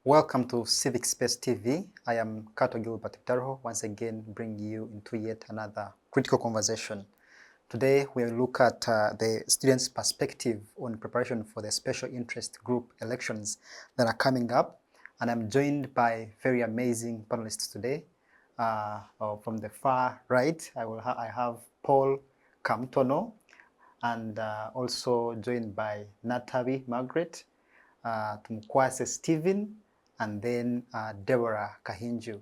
Welcome to Civic Space TV. I am Kato Gilbert Bitariho, once again bringing you into yet another critical conversation. Today we'll look at the students' perspective on preparation for the special interest group elections that are coming up. And I'm joined by very amazing panelists today. From the far right, I have Paul Kamutono, and also joined by Nattabi Margaret, Tumwekwase Stephen, and then Debrah Kahinju.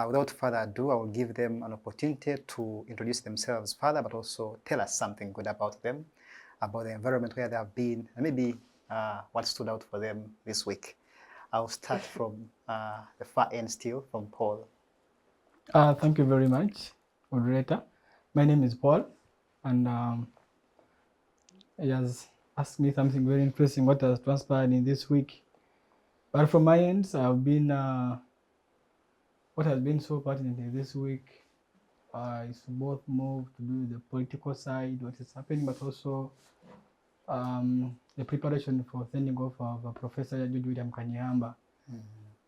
Without further ado, I will give them an opportunity to introduce themselves further, but also tell us something good about them, about the environment where they have been, and maybe what stood out for them this week. I'll start from the far end still, from Paul. Thank you very much, moderator. My name is Paul, and he has asked me something very interesting, what has transpired in this week. But from my end, I've been, what has been so pertinent in this week is both more to do with the political side, what is happening, but also the preparation for sending off of Professor William Kanyihamba.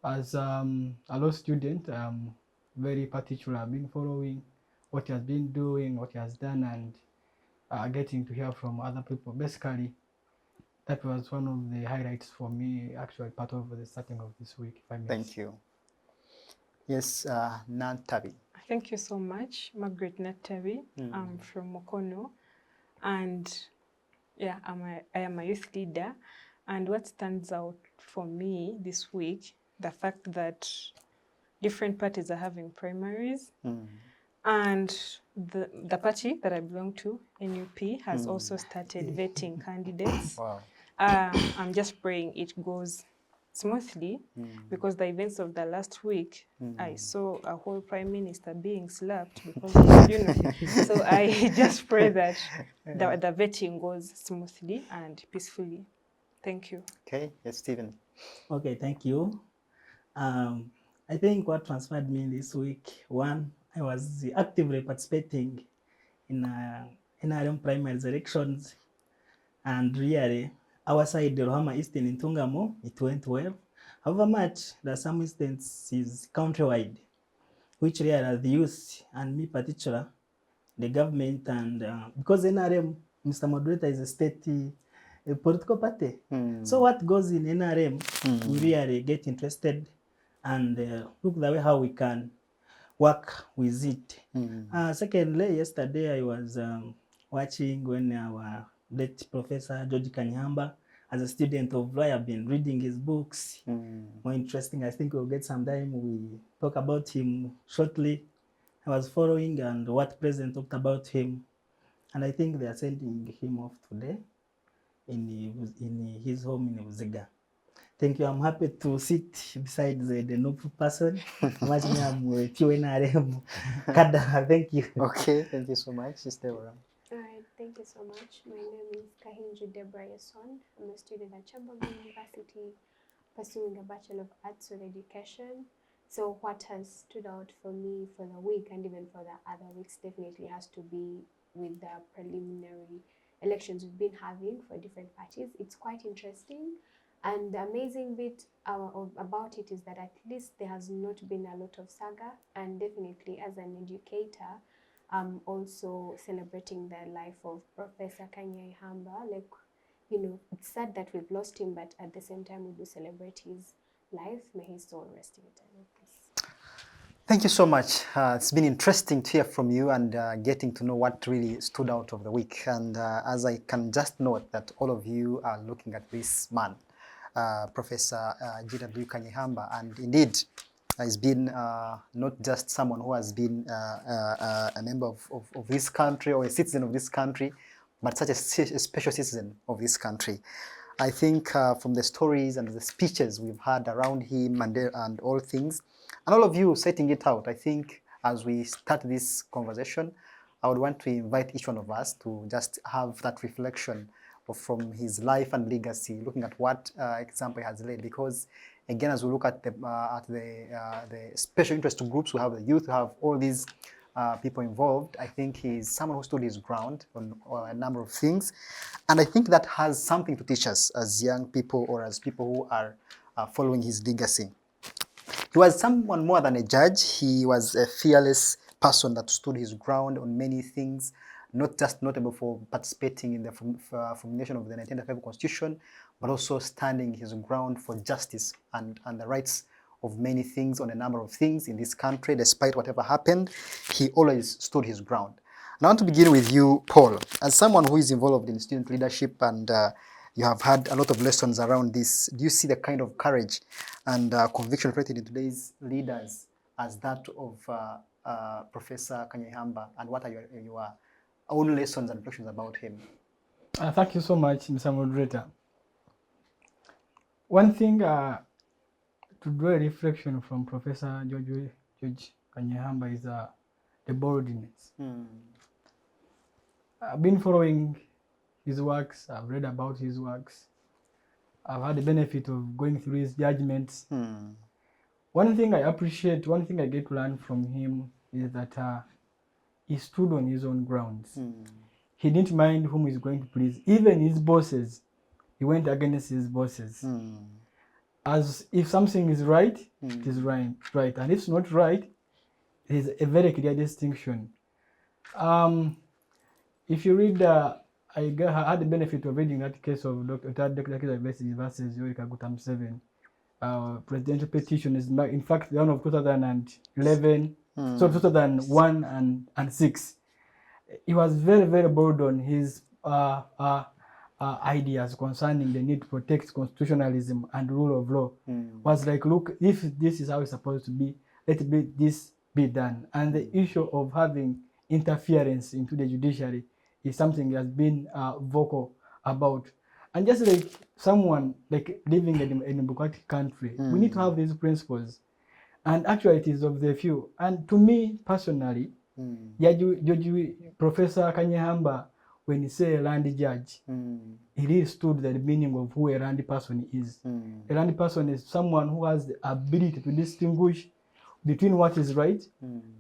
As a law student, very particular. I've been following what he has been doing, what he has done, and getting to hear from other people. Basically, that was one of the highlights for me, actually part of the starting of this week, if I may. Thank you. Yes, Nattabi. Thank you so much, Margaret Nattabi. I'm from Mokono, and yeah, I am a youth leader. And what stands out for me this week, the fact that different parties are having primaries, and the party that I belong to, NUP, has also started vetting candidates. Wow. I'm just praying it goes smoothly, because the events of the last week, I saw a whole prime minister being slapped because of, so I just pray that the vetting goes smoothly and peacefully. Thank you. Okay, yes, Stephen. Okay, thank you. I think what transpired me this week, one, I was actively participating in NRM primaries elections, and really, our side, the Rohama Eastern in Tungamo, it went well. However much, there are some instances countrywide, which really the youth, and me particular, the government, and because NRM, Mr. Moderator, is a state a political party. So what goes in NRM, we really get interested and look the way how we can work with it. Secondly, yesterday I was watching when our late Professor George Kanyihamba, as a student of law, I've been reading his books. More interesting, I think we'll get some time, we talk about him shortly. I was following and what President talked about him, and I think they are sending him off today in his home in Uziga. Thank you. I'm happy to sit beside the noble person. I'm with you in RM. Thank you. Okay, thank you so much, Sister Debrah. All right, thank you so much. My name is Kahinju Debrah Yeson. I'm a student at Kyambogo University, pursuing a Bachelor of Arts with Education. So what has stood out for me for the week and even for the other weeks definitely has to be with the preliminary elections we've been having for different parties. It's quite interesting. And the amazing bit about it is that at least there has not been a lot of saga, and definitely as an educator, I'm also celebrating the life of Professor Kanyihamba. Like, you know, it's sad that we've lost him, but at the same time we do celebrate his life. May his soul rest in eternal peace. Thank you so much. It's been interesting to hear from you and getting to know what really stood out of the week. And as I can just note that all of you are looking at this man, Professor Gilbert Kanyihamba, and indeed has been not just someone who has been a member of this country or a citizen of this country, but such a special citizen of this country. I think from the stories and the speeches we've had around him and all things, and all of you setting it out, I think as we start this conversation, I would want to invite each one of us to just have that reflection from his life and legacy, looking at what example he has laid. Because again, as we look at the special interest groups, we have the youth, we have all these people involved. I think he's someone who stood his ground on a number of things, and I think that has something to teach us as young people or as people who are following his legacy. He was someone more than a judge. He was a fearless person that stood his ground on many things, not just notable for participating in the formulation of the 1995 Constitution, but also standing his ground for justice and the rights of many things, on a number of things in this country. Despite whatever happened, he always stood his ground. And I want to begin with you, Paul. As someone who is involved in student leadership and you have had a lot of lessons around this, do you see the kind of courage and conviction reflected in today's leaders as that of Professor Kanyihamba, and what are your own lessons and reflections about him? Thank you so much, Mr. Moderator. One thing to draw a reflection from Professor George Kanyihamba is the boldness. I've been following his works, I've read about his works, I've had the benefit of going through his judgments. One thing I appreciate, one thing I get to learn from him is that he stood on his own grounds. He didn't mind whom he's going to please. Even his bosses, he went against his bosses. As if something is right, it is right. And if it's not right, there's a very clear distinction. If you read, I had the benefit of reading that case of Dr. Kavendish versus Yoweri Kaguta Museveni, presidential petition is, in fact, the one of 2011, so 2001 and 6. He was very, very bold on his ideas concerning the need to protect constitutionalism and rule of law. Was like, look, if this is how it's supposed to be, let this be done. And the issue of having interference into the judiciary is something he has been vocal about. And just like someone like living in a democratic country, we need to have these principles. And actually it is of the few. And to me personally, Professor Kanyihamba, when he say a land judge, he really stood the meaning of who a land person is. A land person is someone who has the ability to distinguish between what is right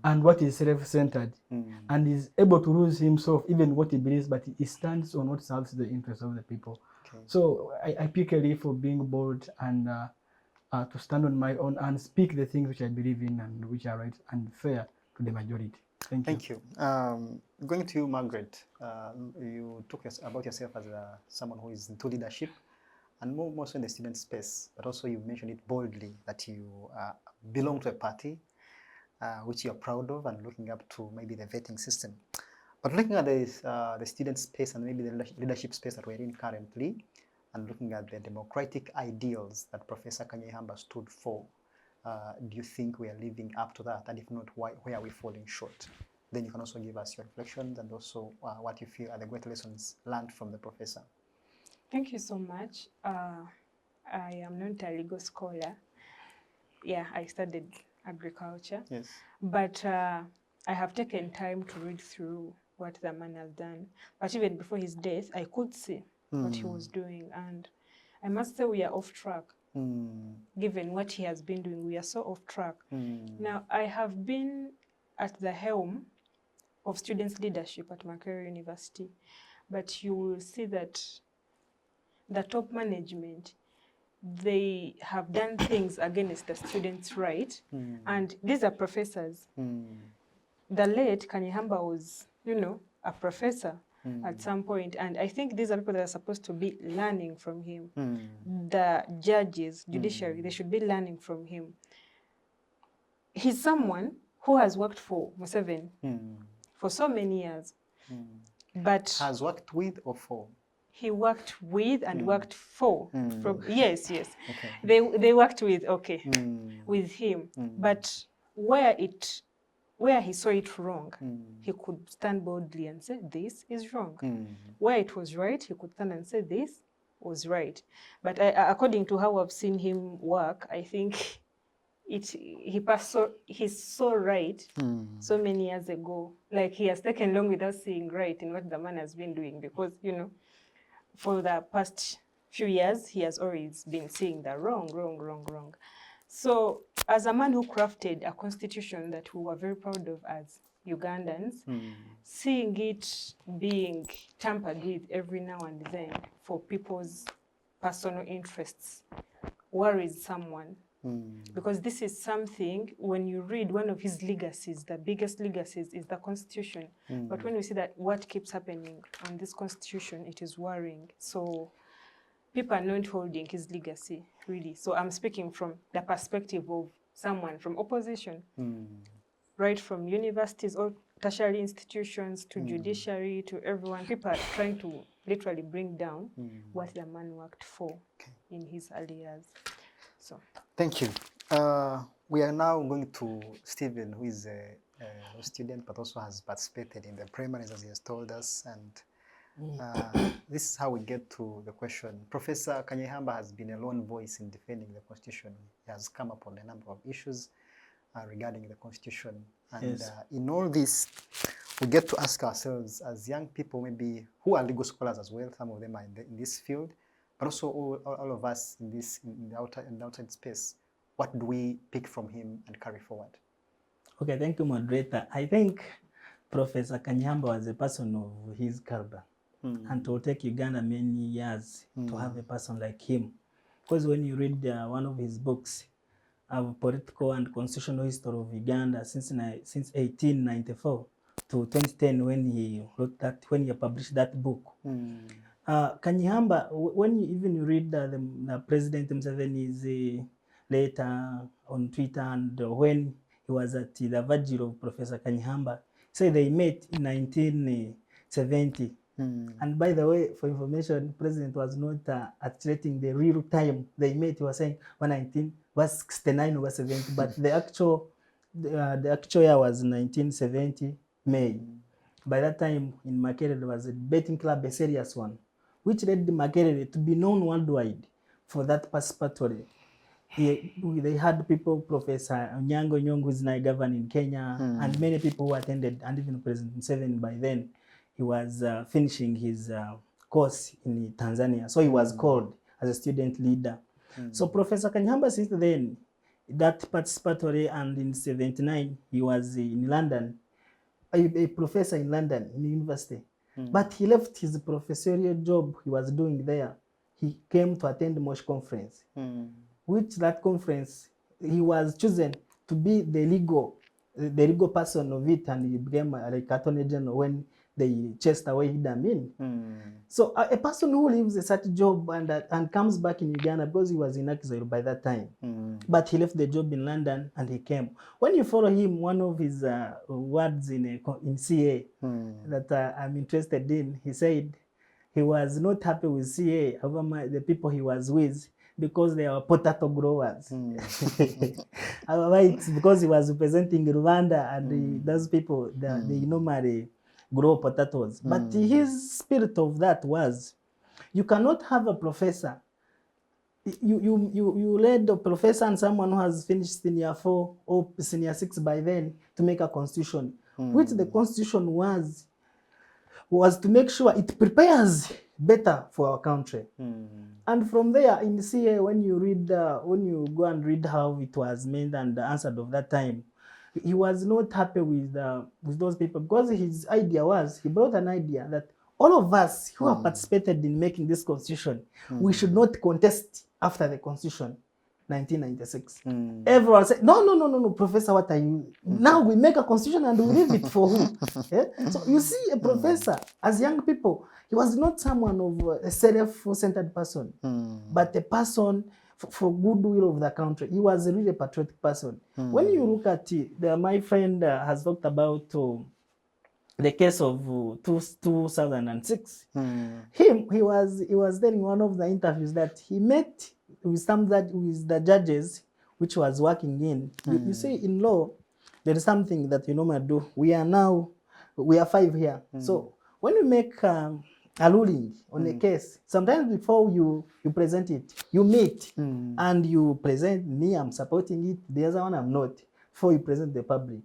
and what is self-centered, and is able to lose himself even what he believes, but he stands on what serves the interests of the people. So I pick a leaf for being bold and to stand on my own and speak the things which I believe in and which are right and fair to the majority. Thank you. Going to you, Margaret, you talk about yourself as someone who is into leadership, and more so in the student space, but also you mentioned it boldly that you belong to a party which you're proud of and looking up to maybe the vetting system. But looking at the student space and maybe the leadership space that we're in currently, and looking at the democratic ideals that Professor Kanyihamba stood for, do you think we are living up to that? And if not, where are we falling short? Then you can also give us your reflections and also what you feel are the great lessons learned from the professor. Thank you so much. I am not a legal scholar. Yeah, I studied agriculture. Yes. But I have taken time to read through what the man has done. But even before his death, I could see what he was doing. And I must say we are off track. Given what he has been doing, we are so off track. Now, I have been at the helm of students' leadership at Makerere University, but you will see that the top management, they have done things against the students' right, and these are professors. The late Kanyihamba was, a professor at some point, and I think these are people that are supposed to be learning from him. The judges, judiciary, they should be learning from him. He's someone who has worked for Museveni for so many years, but has worked with or for? He worked with and worked for. Yes. Okay. They worked with with him, but where he saw it wrong, he could stand boldly and say, this is wrong. Where it was right, he could stand and say, this was right. But according to how I've seen him work, I think he's so right so many years ago. Like, he has taken long without seeing right in what the man has been doing, because, for the past few years, he has always been seeing the wrong. So, as a man who crafted a constitution that we were very proud of as Ugandans, seeing it being tampered with every now and then for people's personal interests worries someone. Because this is something, when you read one of his legacies, the biggest legacies is the Constitution. But when you see that what keeps happening on this Constitution, it is worrying. So people are not holding his legacy, really. So I'm speaking from the perspective of someone from opposition, right from universities or tertiary institutions to judiciary to everyone. People are trying to literally bring down what the man worked for in his early years. So, thank you. We are now going to Stephen, who is a law student but also has participated in the primaries, as he has told us. And this is how we get to the question. Professor Kanyihamba has been a lone voice in defending the Constitution. He has come up on a number of issues regarding the Constitution. And in all this, we get to ask ourselves as young people, maybe who are legal scholars as well, some of them are in this field, but also all of us in the outside space. What do we pick from him and carry forward? Okay, thank you, moderator. I think Professor Kanyihamba was a person of his caliber, and it will take Uganda many years to have a person like him. Because when you read one of his books, Political and Constitutional History of Uganda since 1894 to 2010, when he wrote that, when he published that book. Kanyihamba, when you even read the President Museveni's letter on Twitter, and when he was at the vigil of Professor Kanyihamba, say they met in 1970. And by the way, for information, the president was not articulating the real time they met. He was saying 119 was 69 or 70, but the actual year was 1970 May. By that time in Makerere there was a betting club, a serious one, which led Makerere to be known worldwide for that participatory. They had people, Professor Onyango Nyong'o, who is now governor in Kenya, and many people who attended, and even President Museveni by then. He was finishing his course in Tanzania. So he was called as a student leader. So Professor Kanyihamba, since then, that participatory, and in 79, he was in London, a professor in London, in the university. But he left his professorial job he was doing there. He came to attend the Mosh conference, which that conference, he was chosen to be the legal person of it, and he became like Attorney General when they chased away Idi Amin. So a person who leaves such a job and comes back in Uganda, because he was in exile by that time, but he left the job in London and he came. When you follow him, one of his words in CA that I'm interested in, he said he was not happy with CA, however, the people he was with, because they are potato growers. However, it's because he was representing Rwanda, and those people, they normally grow potatoes. But his spirit of that was, you cannot have a professor. You led a professor and someone who has finished senior 4 or senior 6 by then to make a constitution, which the constitution was to make sure it prepares better for our country. And from there, in CA, when you go and read how it was made and answered of that time, he was not happy with those people, because his idea was, he brought an idea that all of us who have participated in making this constitution, we should not contest after the constitution, 1996. Everyone said, no, Professor, what are you? Now we make a constitution and we leave it for who? Yeah? So you see, a professor, as young people, he was not someone of a self-centered person, but a person for goodwill of the country. He was a really patriotic person. When you look at it, my friend has talked about the case of 2006. He was telling one of the interviews that he met with with the judges which was working in. You see, in law, there is something that you normally do. We are 5 here. So when you make a ruling on a case, sometimes before you present it, you meet and you present, me, I'm supporting it, the other one I'm not, before you present the public.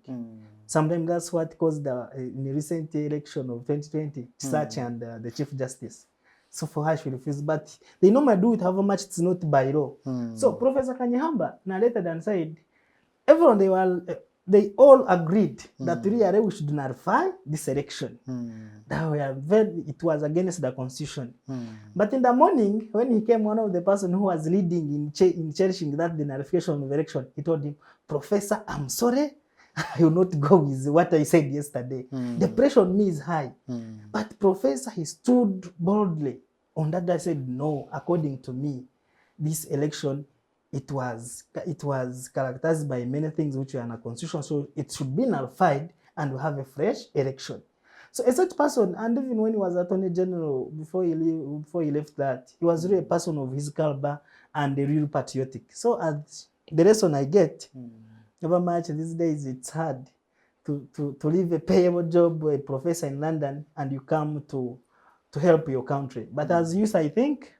Sometimes that's what caused in the recent election of 2020, Search and the Chief Justice. So for her, she refused, but they normally do it however much it's not by law. So Professor Kanyihamba narrated and said, everyone, they were they all agreed that really we should nullify this election. It was against the constitution. But in the morning, when he came, one of the person who was leading in cherishing that the nullification of election, he told him, Professor, I'm sorry, I will not go with what I said yesterday. The pressure on me is high. But Professor, he stood boldly on that. I said, no, according to me, this election, it was characterized by many things which were in a constitution, so it should be nullified and we have a fresh election. So a such person, and even when he was Attorney General, before he left that, he was really a person of his caliber and a real patriotic. So as the lesson I get, never much these days, it's hard to leave a payable job, a professor in London, and you come to help your country. But as youth, I think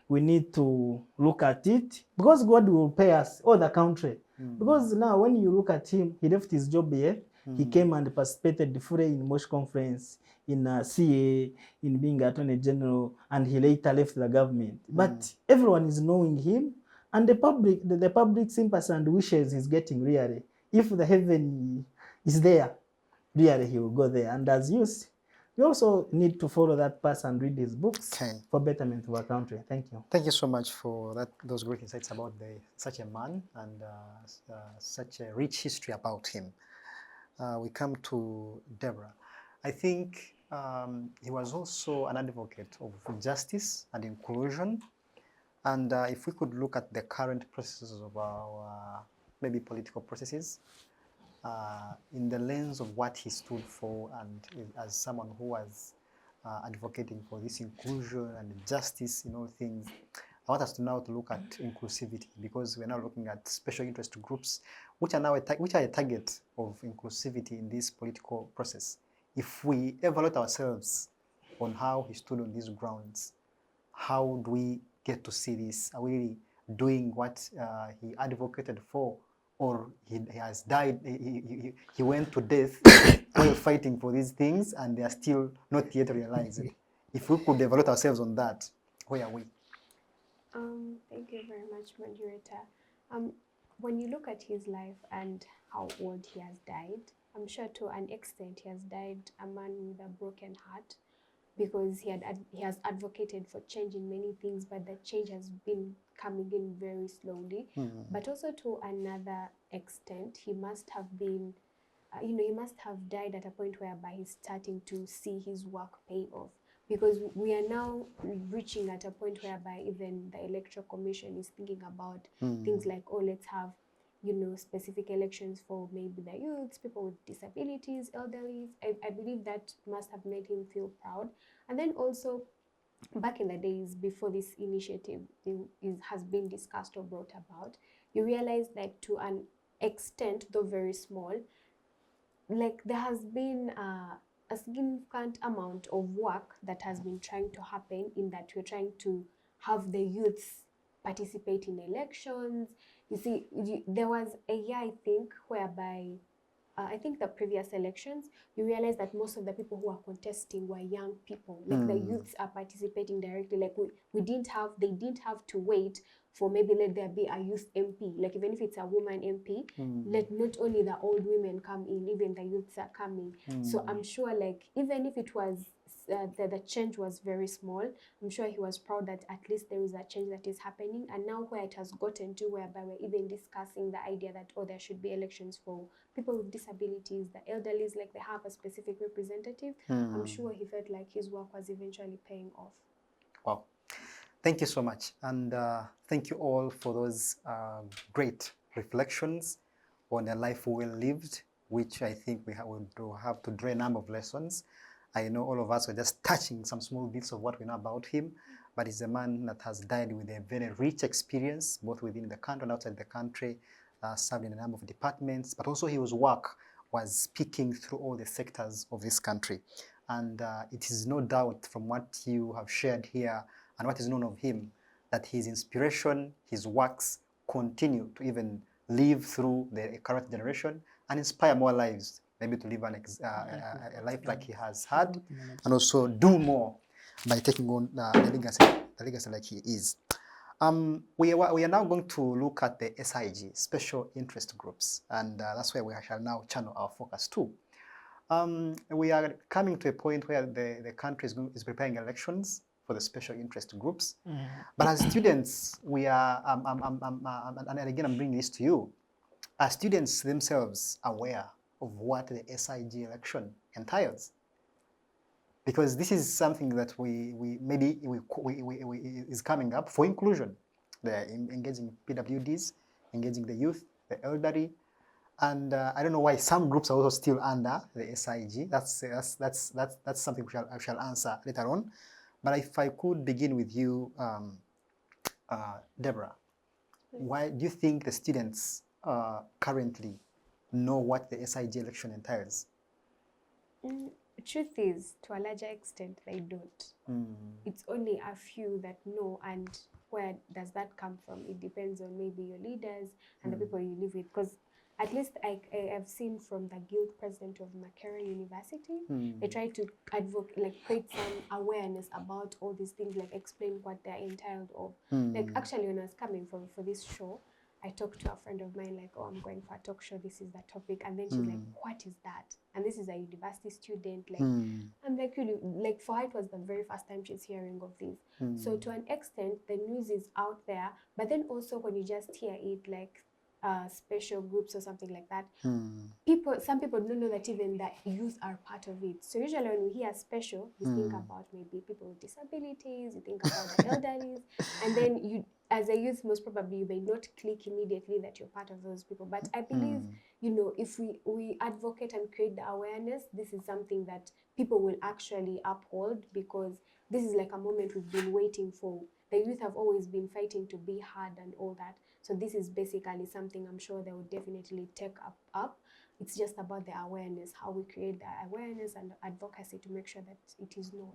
we need to look at it, because God will pay us, all the country. Because now when you look at him, he left his job here, he came and participated fully in Mosh Conference, in CA, in being Attorney General, and he later left the government. But everyone is knowing him, and the public sympathy and wishes is getting really. If the heaven is there, really he will go there. And as youth, we also need to follow that path and read his books for betterment of our country. Thank you. Thank you so much for those great insights about such a man and such a rich history about him. We come to Debrah. I think he was also an advocate of justice and inclusion. And if we could look at the current processes of our maybe political processes, in the lens of what he stood for, and as someone who was advocating for this inclusion and justice in all things, I want us to now to look at inclusivity, because we're now looking at special interest groups, which are now a target of inclusivity in this political process. If we evaluate ourselves on how he stood on these grounds, how do we get to see this? Are we doing what he advocated for? Or he has died, he went to death while fighting for these things, and they are still not yet realized. If we could evaluate ourselves on that, where are we? Thank you very much, moderator. When you look at his life and how old he has died, I'm sure to an extent he has died a man with a broken heart, because he has advocated for change in many things, but the change has been coming in very slowly. But also to another extent, he must have been, he must have died at a point whereby he's starting to see his work pay off. Because we are now reaching at a point whereby even the Electoral Commission is thinking about things like, oh, let's have, specific elections for maybe the youths, people with disabilities, elderly. I believe that must have made him feel proud. And then also, back in the days before this initiative has been discussed or brought about, you realize that to an extent, though very small, like there has been a significant amount of work that has been trying to happen, in that we're trying to have the youths participate in elections. You see, there was a year, I think, whereby I think the previous elections, you realize that most of the people who are contesting were young people. Like the youths are participating directly. Like they didn't have to wait for maybe let there be a youth MP. Like even if it's a woman MP, let not only the old women come in, even the youths are coming. So I'm sure, like, even if it was the change was very small, I'm sure he was proud that at least there is a change that is happening. And now where it has gotten to, whereby we're even discussing the idea that, oh, there should be elections for people with disabilities, the elderly, like they have a specific representative. I'm sure he felt like his work was eventually paying off. Wow. Thank you so much. And thank you all for those great reflections on a life well lived, which I think we have to draw a number of lessons. I know all of us are just touching some small bits of what we know about him, but he's a man that has died with a very rich experience, both within the country and outside the country, served in a number of departments, but also his work was speaking through all the sectors of this country. And it is no doubt from what you have shared here and what is known of him, that his inspiration, his works continue to even live through the current generation and inspire more lives, maybe to live a life like he has had, and also do more by taking on the legacy like he is. We are now going to look at the SIG, special interest groups, and that's where we shall now channel our focus to. We are coming to a point where the country is preparing elections for the special interest groups. But as students, we are, and again, I'm bringing this to you, are students themselves aware of what the SIG election entails? Because this is something that is coming up for inclusion. They're engaging PWDs, engaging the youth, the elderly, and I don't know why some groups are also still under the SIG. That's something I shall answer later on. But if I could begin with you, Debrah, why do you think the students currently know what the SIG election entails? Truth is, to a larger extent, they don't. It's only a few that know, and where does that come from? It depends on maybe your leaders and the people you live with. Because at least I have seen from the guild president of Makerere University, they try to advocate, like create some awareness about all these things, like explain what they're entailed of. Like actually, when I was coming for this show, I talked to a friend of mine, like, oh, I'm going for a talk show, this is the topic. And then she's like, what is that? And this is a university student. Like, I'm like, really, like for her, it was the very first time she's hearing of this. So to an extent, the news is out there. But then also when you just hear it, like special groups or something like that, some people don't know that even the youth are part of it. So usually when we hear special, you think about maybe people with disabilities, you think about the elderly, and then you, as a youth, most probably you may not click immediately that you're part of those people. But I believe, you know, if we advocate and create the awareness, this is something that people will actually uphold, because this is like a moment we've been waiting for. The youth have always been fighting to be heard and all that. So this is basically something I'm sure they will definitely take up. It's just about the awareness, how we create the awareness and advocacy to make sure that it is known.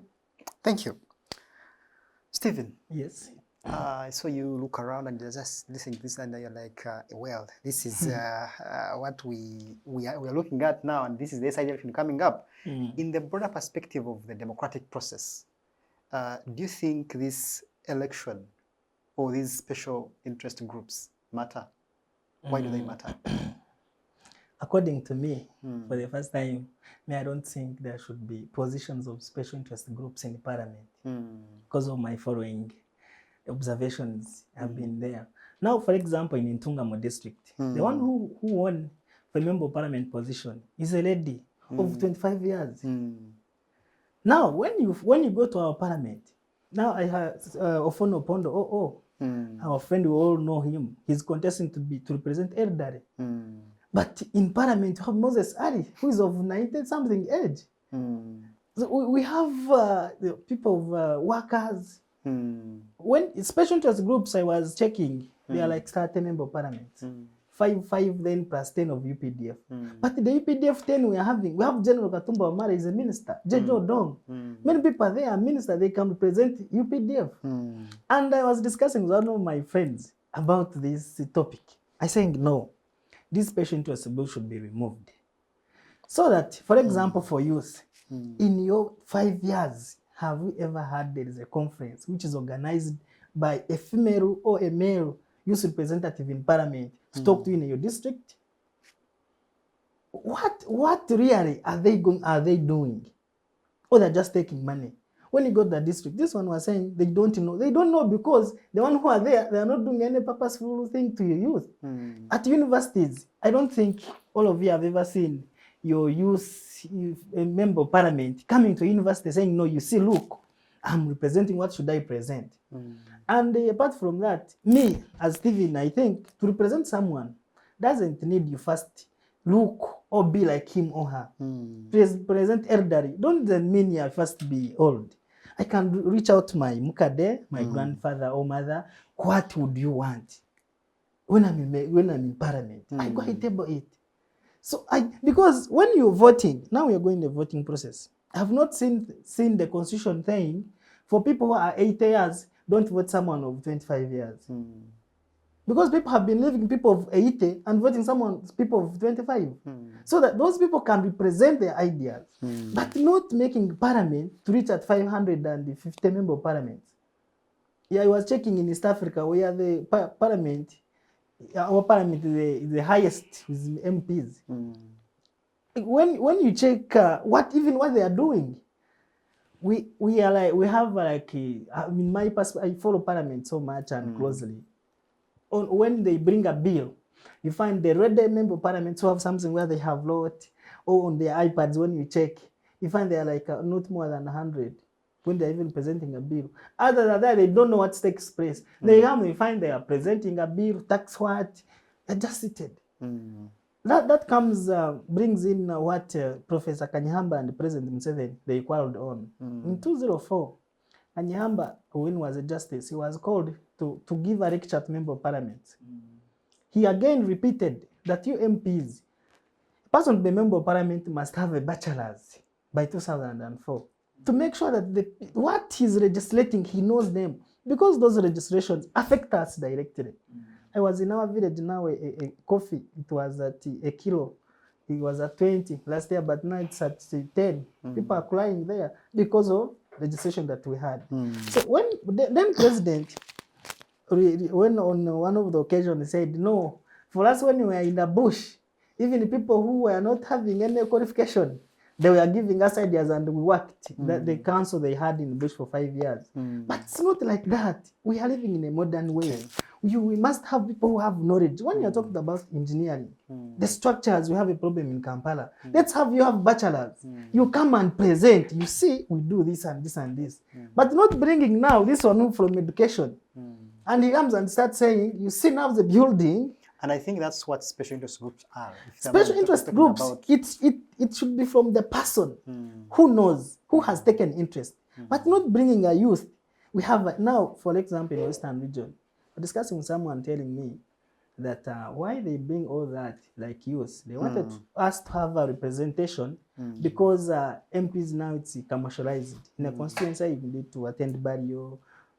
Thank you. Stephen. Yes. So you look around and you're just listening to this and you're like, well, this is what we are looking at now, and this is the SIG election coming up. In the broader perspective of the democratic process, do you think this election or these special interest groups matter? Why do they matter? According to me, for the first time, I don't think there should be positions of special interest groups in parliament because of my following observations have been there. Now, for example, in Ntungamo district, the one who won for member of parliament position is a lady of 25 years. Now, when you go to our parliament, now I have Ofono Pondo, our friend, we all know him. He's contesting to represent elderly. But in parliament, you have Moses Ali, who is of 90-something age. So we have the people of workers. When special interest groups I was checking, they are like 30 member of parliament. 5 then plus 10 of UPDF. But the UPDF 10 we have General Katumba Omara is a minister. Jejo Dong. Many people there are ministers, they can represent UPDF. And I was discussing with one of my friends about this topic. I saying no, this special interest group should be removed. So that, for example, for youth, in your 5 years, have we ever had there is a conference which is organized by a female or a male youth representative in parliament to talk to you in your district? What really are they doing? Or they're just taking money? When you go to the district, this one was saying they don't know. They don't know because the one who are there, they are not doing any purposeful thing to your youth. At universities, I don't think all of you have ever seen your youth, a member of parliament coming to university saying, no, you see, look, I'm representing, what should I present? And apart from that, me as Stephen, I think to represent someone doesn't need you first look or be like him or her. Present elderly doesn't mean you first be old. I can reach out to my mukade, my grandfather or mother. What would you want? When I'm in parliament, I go and table it. So because when you're voting, now we are going the voting process. I have not seen the constitution saying for people who are 80 years, don't vote someone of 25 years. Because people have been leaving people of 80 and voting people of 25. So that those people can represent their ideas, but not making parliament to reach at 550 member of parliament. Yeah, I was checking in East Africa where the parliament, our parliament is the highest with MPs. When you check what they are doing, we are like, we have like I mean, my I follow parliament so much and closely. When they bring a bill, you find the red member of parliament who have something where they have wrote, or on their iPads when you check, you find they are like not more than 100 when they're even presenting a bill. Other than that, they don't know what takes place. They come, they find they are presenting a bill, tax what, they're just seated. That comes, brings in what Professor Kanyihamba and President Museveni, they quarreled on. In 2004, Kanyihamba, when he was a justice, he was called to give a lecture to member of parliament. He again repeated that you MPs, a person to be member of parliament must have a bachelor's by 2004 to make sure that what he's legislating, he knows them, because those legislations affect us directly. I was in our village now, a coffee, it was at a kilo. It was at 20 last year, but now it's at 10. People are crying there because of legislation that we had. So when then president, when on one of the occasions said, no, for us when we were in the bush, even people who were not having any qualification, they were giving us ideas and we worked. The council they had in the bush for 5 years. But it's not like that. We are living in a modern way. We must have people who have knowledge. When you're talking about engineering, the structures, we have a problem in Kampala. Let's have you have bachelors. You come and present. You see, we do this and this and this. But not bringing now this one from education. And he comes and starts saying, you see now the building. And I think that's what special interest groups are. Special interest groups, it should be from the person who knows, who has taken interest, but not bringing a youth. We have now, for example, in Western region, discussing with someone telling me that why they bring all that like youth. They wanted us to have a representation because MPs now it's commercialized. In a constituency, you need to attend Bitariho,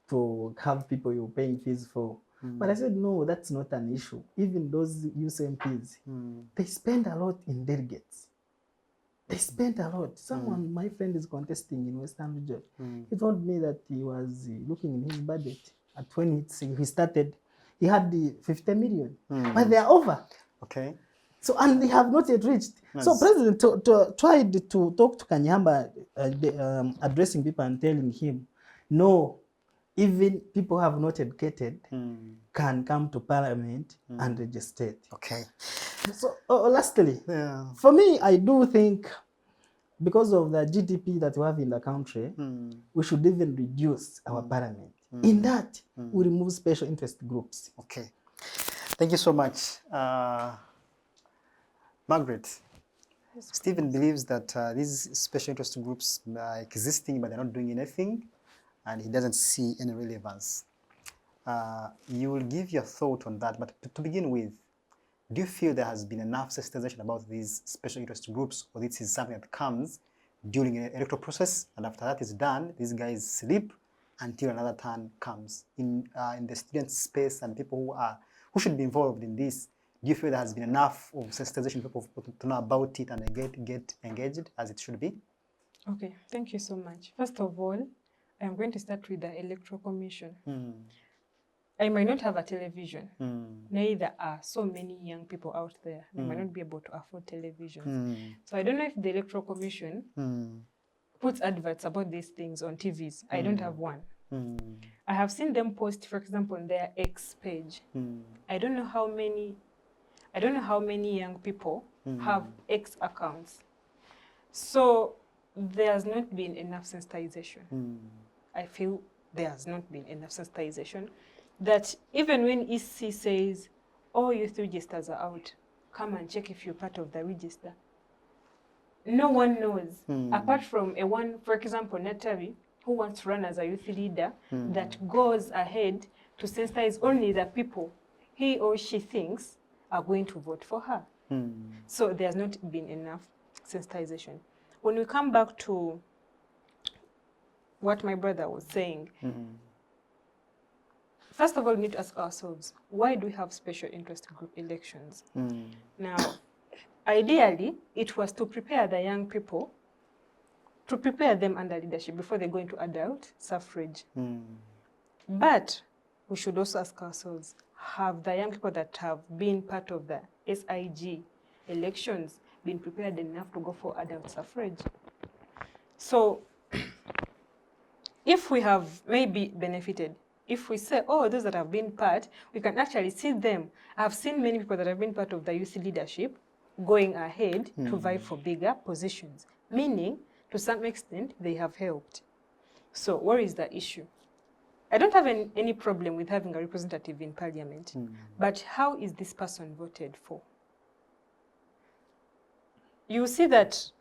to have people you're paying fees for. But I said, no, that's not an issue. Even those youth MPs, they spend a lot in delegates. They spend a lot. Someone, my friend is contesting in Western region. He told me that he was looking in his budget. At when he started, he had the 50 million, but they are over. Okay. So, and they have not yet reached. Nice. So President tried to talk to Kanyihamba, addressing people and telling him, no, even people who have not educated can come to parliament and register. Okay. So lastly, for me, I do think because of the GDP that we have in the country, we should even reduce our parliament. In that, we remove special interest groups. Okay. Thank you so much. Margaret, Stephen believes that these special interest groups are existing, but they're not doing anything, and he doesn't see any relevance. You will give your thought on that, but to begin with, do you feel there has been enough sensitization about these special interest groups, or this is something that comes during an electoral process, and after that is done, these guys sleep until another turn comes? In the student space and people who should be involved in this, do you feel there has been enough of sensitization for people to know about it and get engaged as it should be? Okay, thank you so much. First of all, I am going to start with the Electoral Commission. I might not have a television. Neither are so many young people out there. They might not be able to afford televisions. So I don't know if the Electoral Commission puts adverts about these things on TVs. I don't have one. I have seen them post, for example, on their X page. I don't know how many young people have X accounts. So there has not been enough sensitization. I feel there has not been enough sensitization that even when EC says, all youth registers are out, come and check if you're part of the register. No one knows, apart from for example, Nattabi, who wants to run as a youth leader, that goes ahead to sensitize only the people he or she thinks are going to vote for her. So there's not been enough sensitization. When we come back to what my brother was saying, first of all, we need to ask ourselves, why do we have special interest group elections? Now, ideally, it was to prepare the young people, to prepare them under leadership before they go into adult suffrage. But we should also ask ourselves, have the young people that have been part of the SIG elections been prepared enough to go for adult suffrage? So if we have maybe benefited, if we say, oh, those that have been part, we can actually see them. I've seen many people that have been part of the youth leadership going ahead to vie for bigger positions, meaning to some extent they have helped. So where is the issue? I don't have any problem with having a representative in parliament, but how is this person voted for? You see that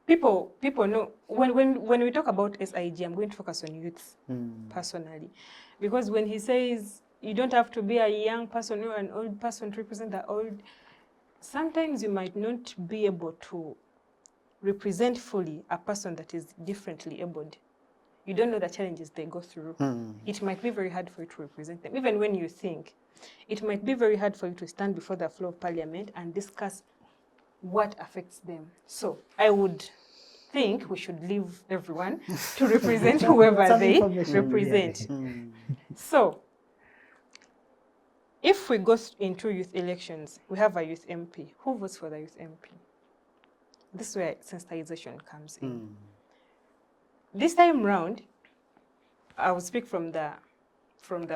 people know, when we talk about SIG, I'm going to focus on youths personally. Because when he says you don't have to be a young person or an old person to represent the old, sometimes you might not be able to represent fully a person that is differently abled. You don't know the challenges they go through. It might be very hard for you to represent them. Even when you think, it might be very hard for you to stand before the floor of parliament and discuss what affects them. So I would think we should leave everyone to represent whoever they represent. So if we go into youth elections, we have a youth MP. Who votes for the youth MP? This is where sensitization comes in. This time round, I will speak from the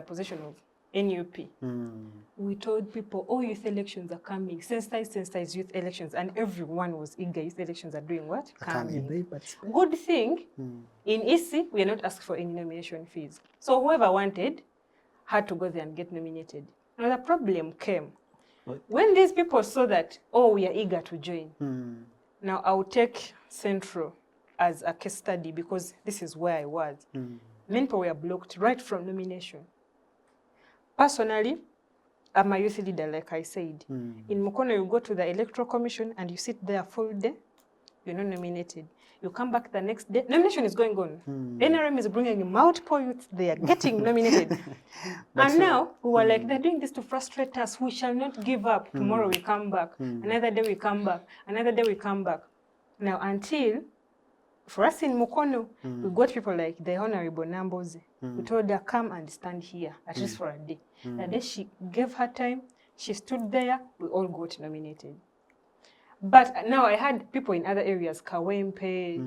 position of NUP. We told people, oh, youth elections are coming. Sensitize youth elections. And everyone was eager. Youth elections are doing what? Coming. Good thing, in EC, we are not asked for any nomination fees. So whoever wanted had to go there and get nominated. Now the problem came when these people saw that, oh, we are eager to join. Now I'll take Central as a case study because this is where I was. Many people were blocked right from nomination. Personally, I'm a youth leader, like I said. In Mukono, you go to the Electoral Commission and you sit there full day, you're not nominated. You come back the next day, nomination is going on. NRM is bringing multiple youths, they are getting nominated. And now, we were like, they're doing this to frustrate us. We shall not give up. Tomorrow we come back. Another day we come back. Another day we come back. Now, until, for us in Mukono, we got people like the Honorable Namboze. We told her, come and stand here, at least for a day. The day she gave her time, she stood there, we all got nominated. But now I had people in other areas, Kawempe,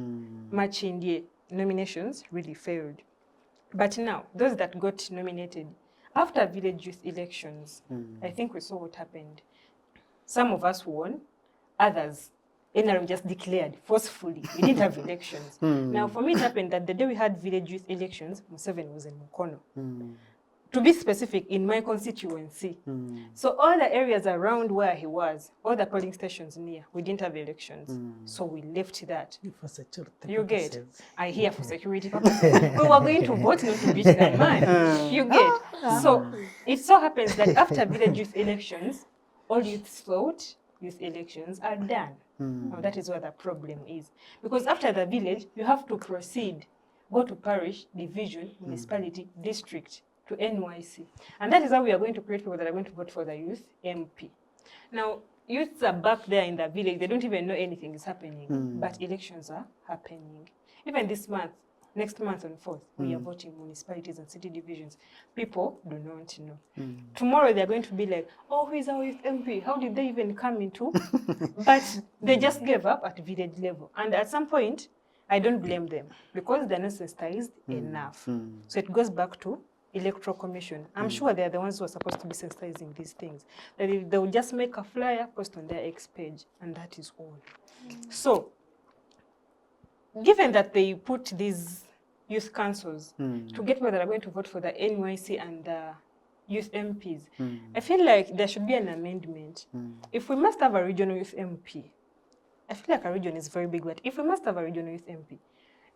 Machindie, nominations really failed. But now, those that got nominated, after village youth elections, I think we saw what happened. Some of us won, others, NRM just declared forcefully. We didn't have elections. Now, for me, it happened that the day we had village youth elections, Museveni was in Mukono. To be specific, in my constituency. So all the areas around where he was, all the polling stations near, we didn't have elections. So we left that. For security You get? purposes. I hear for security purposes. We were going to vote not to beat that man. You get? So it so happens that after village youth elections, all youths thought youth elections are done. Now that is where the problem is. Because after the village, you have to proceed, go to parish, division, municipality, district, to NYC. And that is how we are going to create people that are going to vote for the youth MP. Now, youths are back there in the village. They don't even know anything is happening, but elections are happening. Even this month, next month on 4th, we are voting municipalities and city divisions. People do not know. Tomorrow they're going to be like, oh, who is our youth MP? How did they even come into? But they just gave up at village level. And at some point, I don't blame them because they're not sensitized enough. So it goes back to Electoral Commission. I'm sure they're the ones who are supposed to be sensitizing these things. They will just make a flyer, post on their X page, and that is all. So, given that they put these youth councils to get people that are going to vote for the NYC and the youth MPs, I feel like there should be an amendment. If we must have a regional youth MP, I feel like a region is very big, but if we must have a regional youth MP,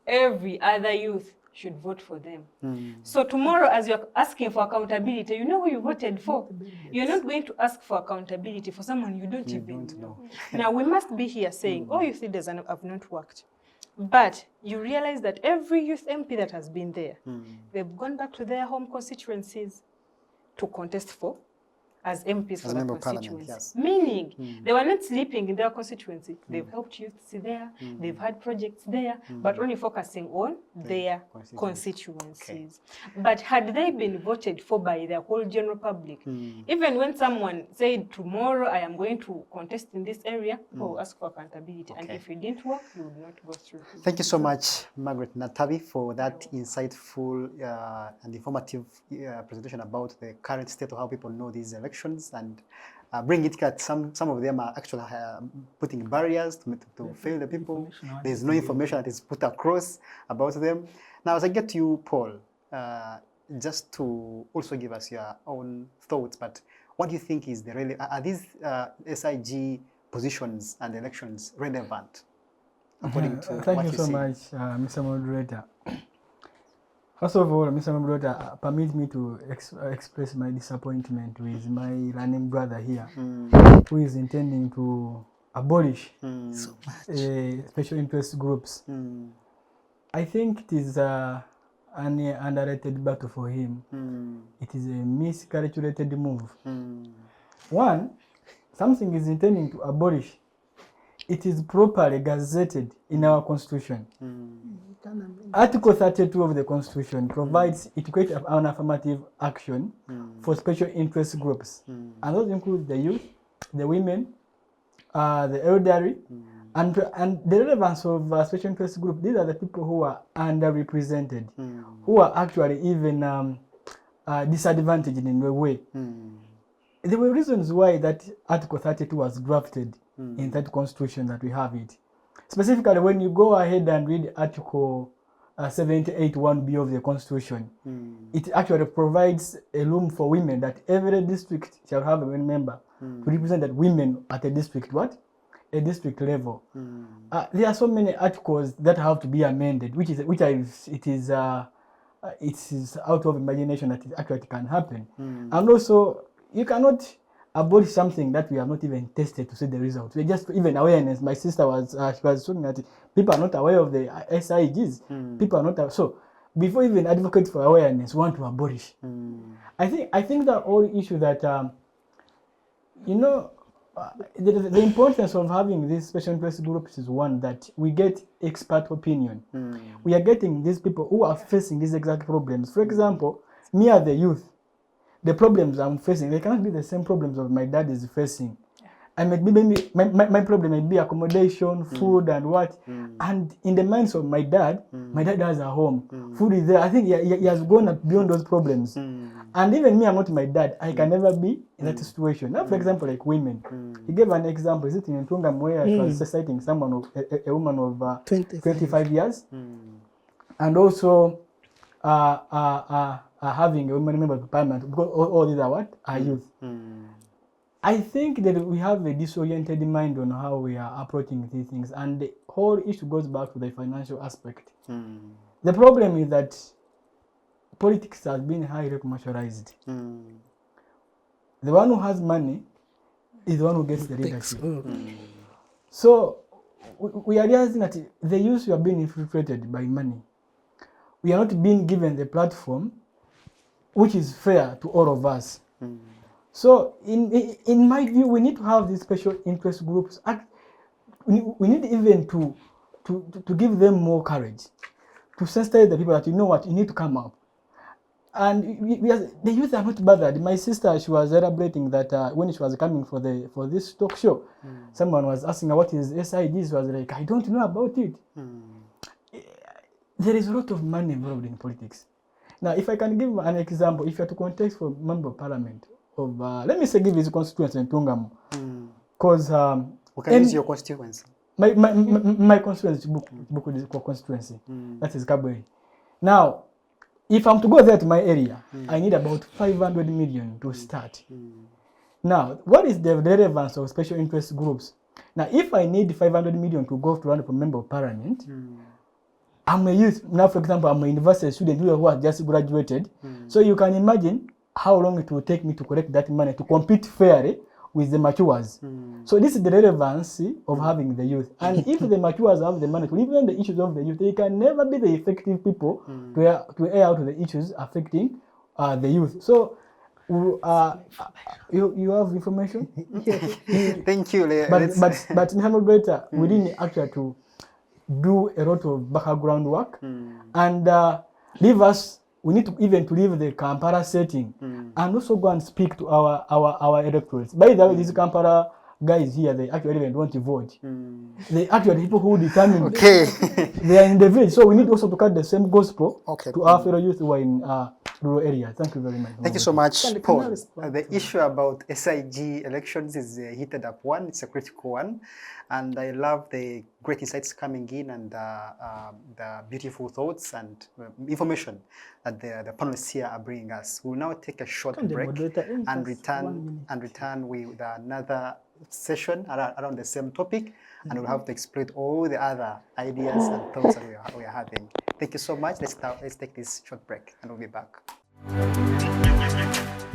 every other youth should vote for them. So tomorrow, as you're asking for accountability, you know who you voted for. You're not going to ask for accountability for someone you don't even know. Now, we must be here saying, oh, youth leaders have not worked. But you realize that every youth MP that has been there, they've gone back to their home constituencies to contest for as MPs As for the Member of Parliament, constituency. yes. Meaning, they were not sleeping in their constituency. They've helped youths there, they've had projects there, but only focusing on their constituencies. But had they been voted for by the whole general public, even when someone said, tomorrow I am going to contest in this area, people will ask for accountability. And if it didn't work, you would not go through. Thank you so much, Margaret Nattabi, for that insightful and informative presentation about the current state of how people know these elections, and bring it that some of them are actually putting barriers to fail the people. There's no information that is put across about them. Now, as I get to you, Paul, just to also give us your own thoughts, but what do you think is the are these SIG positions and elections relevant? According to Thank you so much, Mr. Moderator. First of all, Mr. Moderator, permit me to express my disappointment with my running brother here, who is intending to abolish special interest groups. I think it is an underrated battle for him. It is a miscalculated move. One, something is intending to abolish. It is properly gazetted in our constitution. Article 32 of the constitution provides it creates an affirmative action for special interest groups. And those include the youth, the women, the elderly, and the relevance of special interest group. These are the people who are underrepresented, who are actually even disadvantaged in a way. There were reasons why that Article 32 was drafted in that constitution that we have it. Specifically, when you go ahead and read Article 78(1)(b) of the constitution, it actually provides a room for women that every district shall have a women member to represent that women at a district a district level. There are so many articles that have to be amended, it is out of imagination that it actually can happen. And also, you cannot abolish something that we have not even tested to see the results. We just even awareness. My sister was she was talking that people are not aware of the SIGs. People are not so before even advocate for awareness, want to abolish. I think the whole issue that the importance of having these special interest groups is one that we get expert opinion. We are getting these people who are facing these exact problems. For example, me as the youth, the problems I'm facing, they cannot be the same problems of my dad is facing. I might be maybe my problem might be accommodation, food, and what. And in the minds of my dad has a home. Food is there. I think he has gone beyond those problems. And even me, I'm not my dad. I can never be in that situation. Now, for example, like women. He gave an example. Is it in Tungam where she was citing someone of a woman of 25 years, and also having a woman member of parliament, because all these are youth. I think that we have a disoriented mind on how we are approaching these things, and the whole issue goes back to the financial aspect. The problem is that politics has been highly commercialized. The one who has money is the one who gets the leadership. So we are realizing that the youth are being infiltrated by money. We are not being given the platform which is fair to all of us. So in my view, we need to have these special interest groups. We need even to give them more courage, to sensitize the people that you know what, you need to come up. And the youth are not bothered. My sister, she was celebrating that when she was coming for this talk show, someone was asking her what is SID. She was like, I don't know about it. There is a lot of money involved in politics. Now, if I can give an example, if you are to contest for member of parliament of, let me say, give his constituency in Tungam, because okay, is your constituency? My constituency, Buku constituency, that is Kabwe. Now, if I'm to go there to my area, I need about 500 million to start. Now, what is the relevance of special interest groups? Now, if I need 500 million to go to run for member of parliament, I'm a youth. Now, for example, I'm a university student who has just graduated. So you can imagine how long it will take me to collect that money to compete fairly with the matures. So this is the relevancy of having the youth. And if the matures have the money to live on the issues of the youth, they can never be the effective people to air out the issues affecting the youth. So You have information? Thank you. But Margaret, we didn't actually to do a lot of background work and leave us. We need to even to leave the Kampala setting and also go and speak to our electorates. By the way, these Kampala guys here, they actually even don't vote. They actually people who determine. Okay. They are in the village, so we need also to cut the same gospel to our fellow youth who are in rural area. Thank you very much. Thank you so much, Paul. The issue about SIG elections is a heated up one. It's a critical one. And I love the great insights coming in and the beautiful thoughts and information that the panelists here are bringing us. We'll now take a short break and return with another session around the same topic, and we'll have to explore all the other ideas and thoughts that we are having. Thank you so much. Let's take this short break and we'll be back.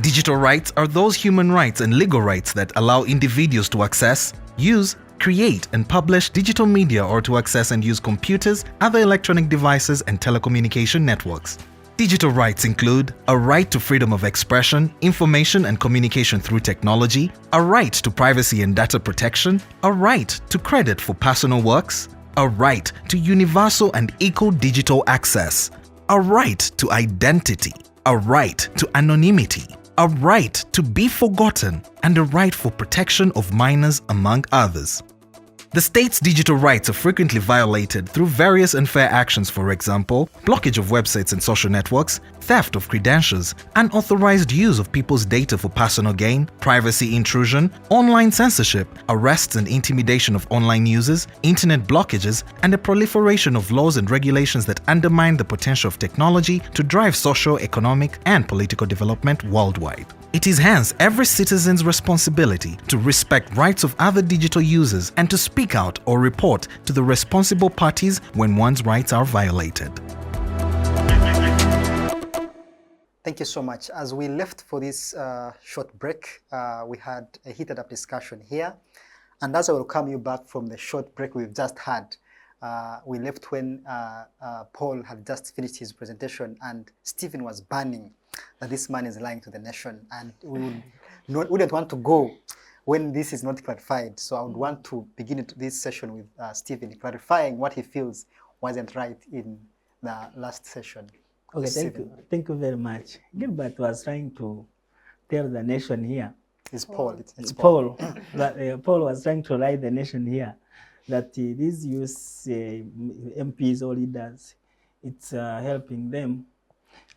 Digital rights are those human rights and legal rights that allow individuals to access, use, create and publish digital media or to access and use computers, other electronic devices and telecommunication networks. Digital rights include a right to freedom of expression, information and communication through technology, a right to privacy and data protection, a right to credit for personal works, a right to universal and equal digital access, a right to identity, a right to anonymity, a right to be forgotten, and a right for protection of minors, among others. The state's digital rights are frequently violated through various unfair actions, for example, blockage of websites and social networks, theft of credentials, unauthorized use of people's data for personal gain, privacy intrusion, online censorship, arrests and intimidation of online users, internet blockages, and the proliferation of laws and regulations that undermine the potential of technology to drive social, economic, and political development worldwide. It is hence every citizen's responsibility to respect rights of other digital users and to speak out or report to the responsible parties when one's rights are violated. Thank you so much. As we left for this short break, we had a heated up discussion here. And as I welcome you back from the short break we've just had, we left when Paul had just finished his presentation and Stephen was banning that this man is lying to the nation, and we wouldn't want to go when this is not clarified. So I would want to begin this session with Stephen clarifying what he feels wasn't right in the last session. Okay, thank you very much. Gilbert was trying to tell the nation here. It's Paul. It's Paul. That, Paul was trying to lie the nation here that these youth MPs or leaders, it's helping them.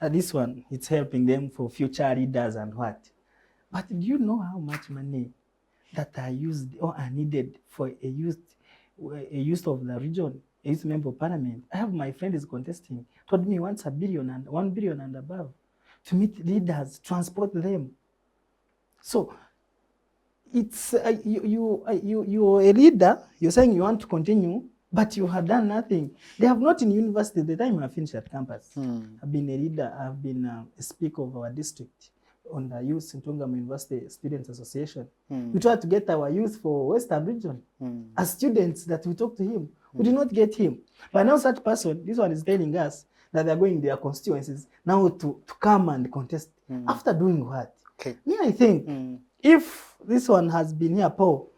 This one, it's helping them for future leaders and what. But do you know how much money that are used or are needed for a youth of the region, a youth member of parliament? I have my friend is contesting, told me wants $1 billion and $1 billion and above to meet leaders, transport them. So it's you're a leader, you're saying you want to continue, but you have done nothing. They have not in university. The time I finished at campus, I've been a leader. I've been a speaker of our district on the Youth in Tungam University Students Association. We tried to get our youth for Western region as students that we talked to him. We did not get him. But now such person, this one is telling us that they're going their constituencies now to come and contest. After doing what? Okay. Me, I think if this one has been here, Paul,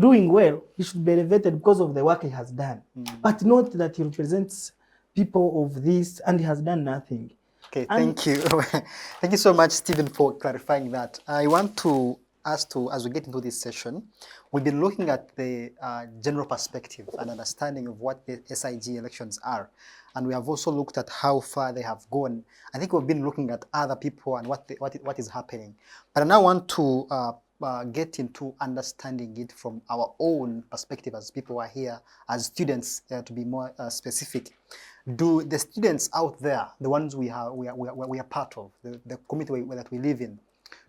doing well, he should be elevated because of the work he has done, but not that he represents people of this and he has done nothing. Okay, thank you. Thank you so much, Stephen, for clarifying that. I want to ask to, as we get into this session, we've been looking at the general perspective and understanding of what the SIG elections are. And we have also looked at how far they have gone. I think we've been looking at other people and what is happening. But I now want to get into understanding it from our own perspective as people who are here, as students, to be more specific. Do the students out there, the ones we are part of, the community that we live in,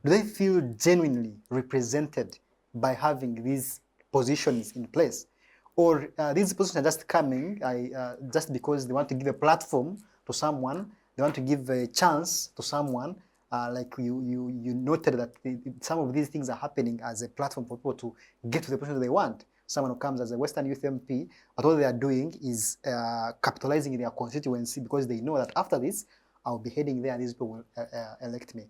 do they feel genuinely represented by having these positions in place? Or these positions are just coming just because they want to give a platform to someone, they want to give a chance to someone, like you noted that some of these things are happening as a platform for people to get to the position they want. Someone who comes as a Western Youth MP, but all they are doing is capitalizing in their constituency because they know that after this, I'll be heading there and these people will elect me.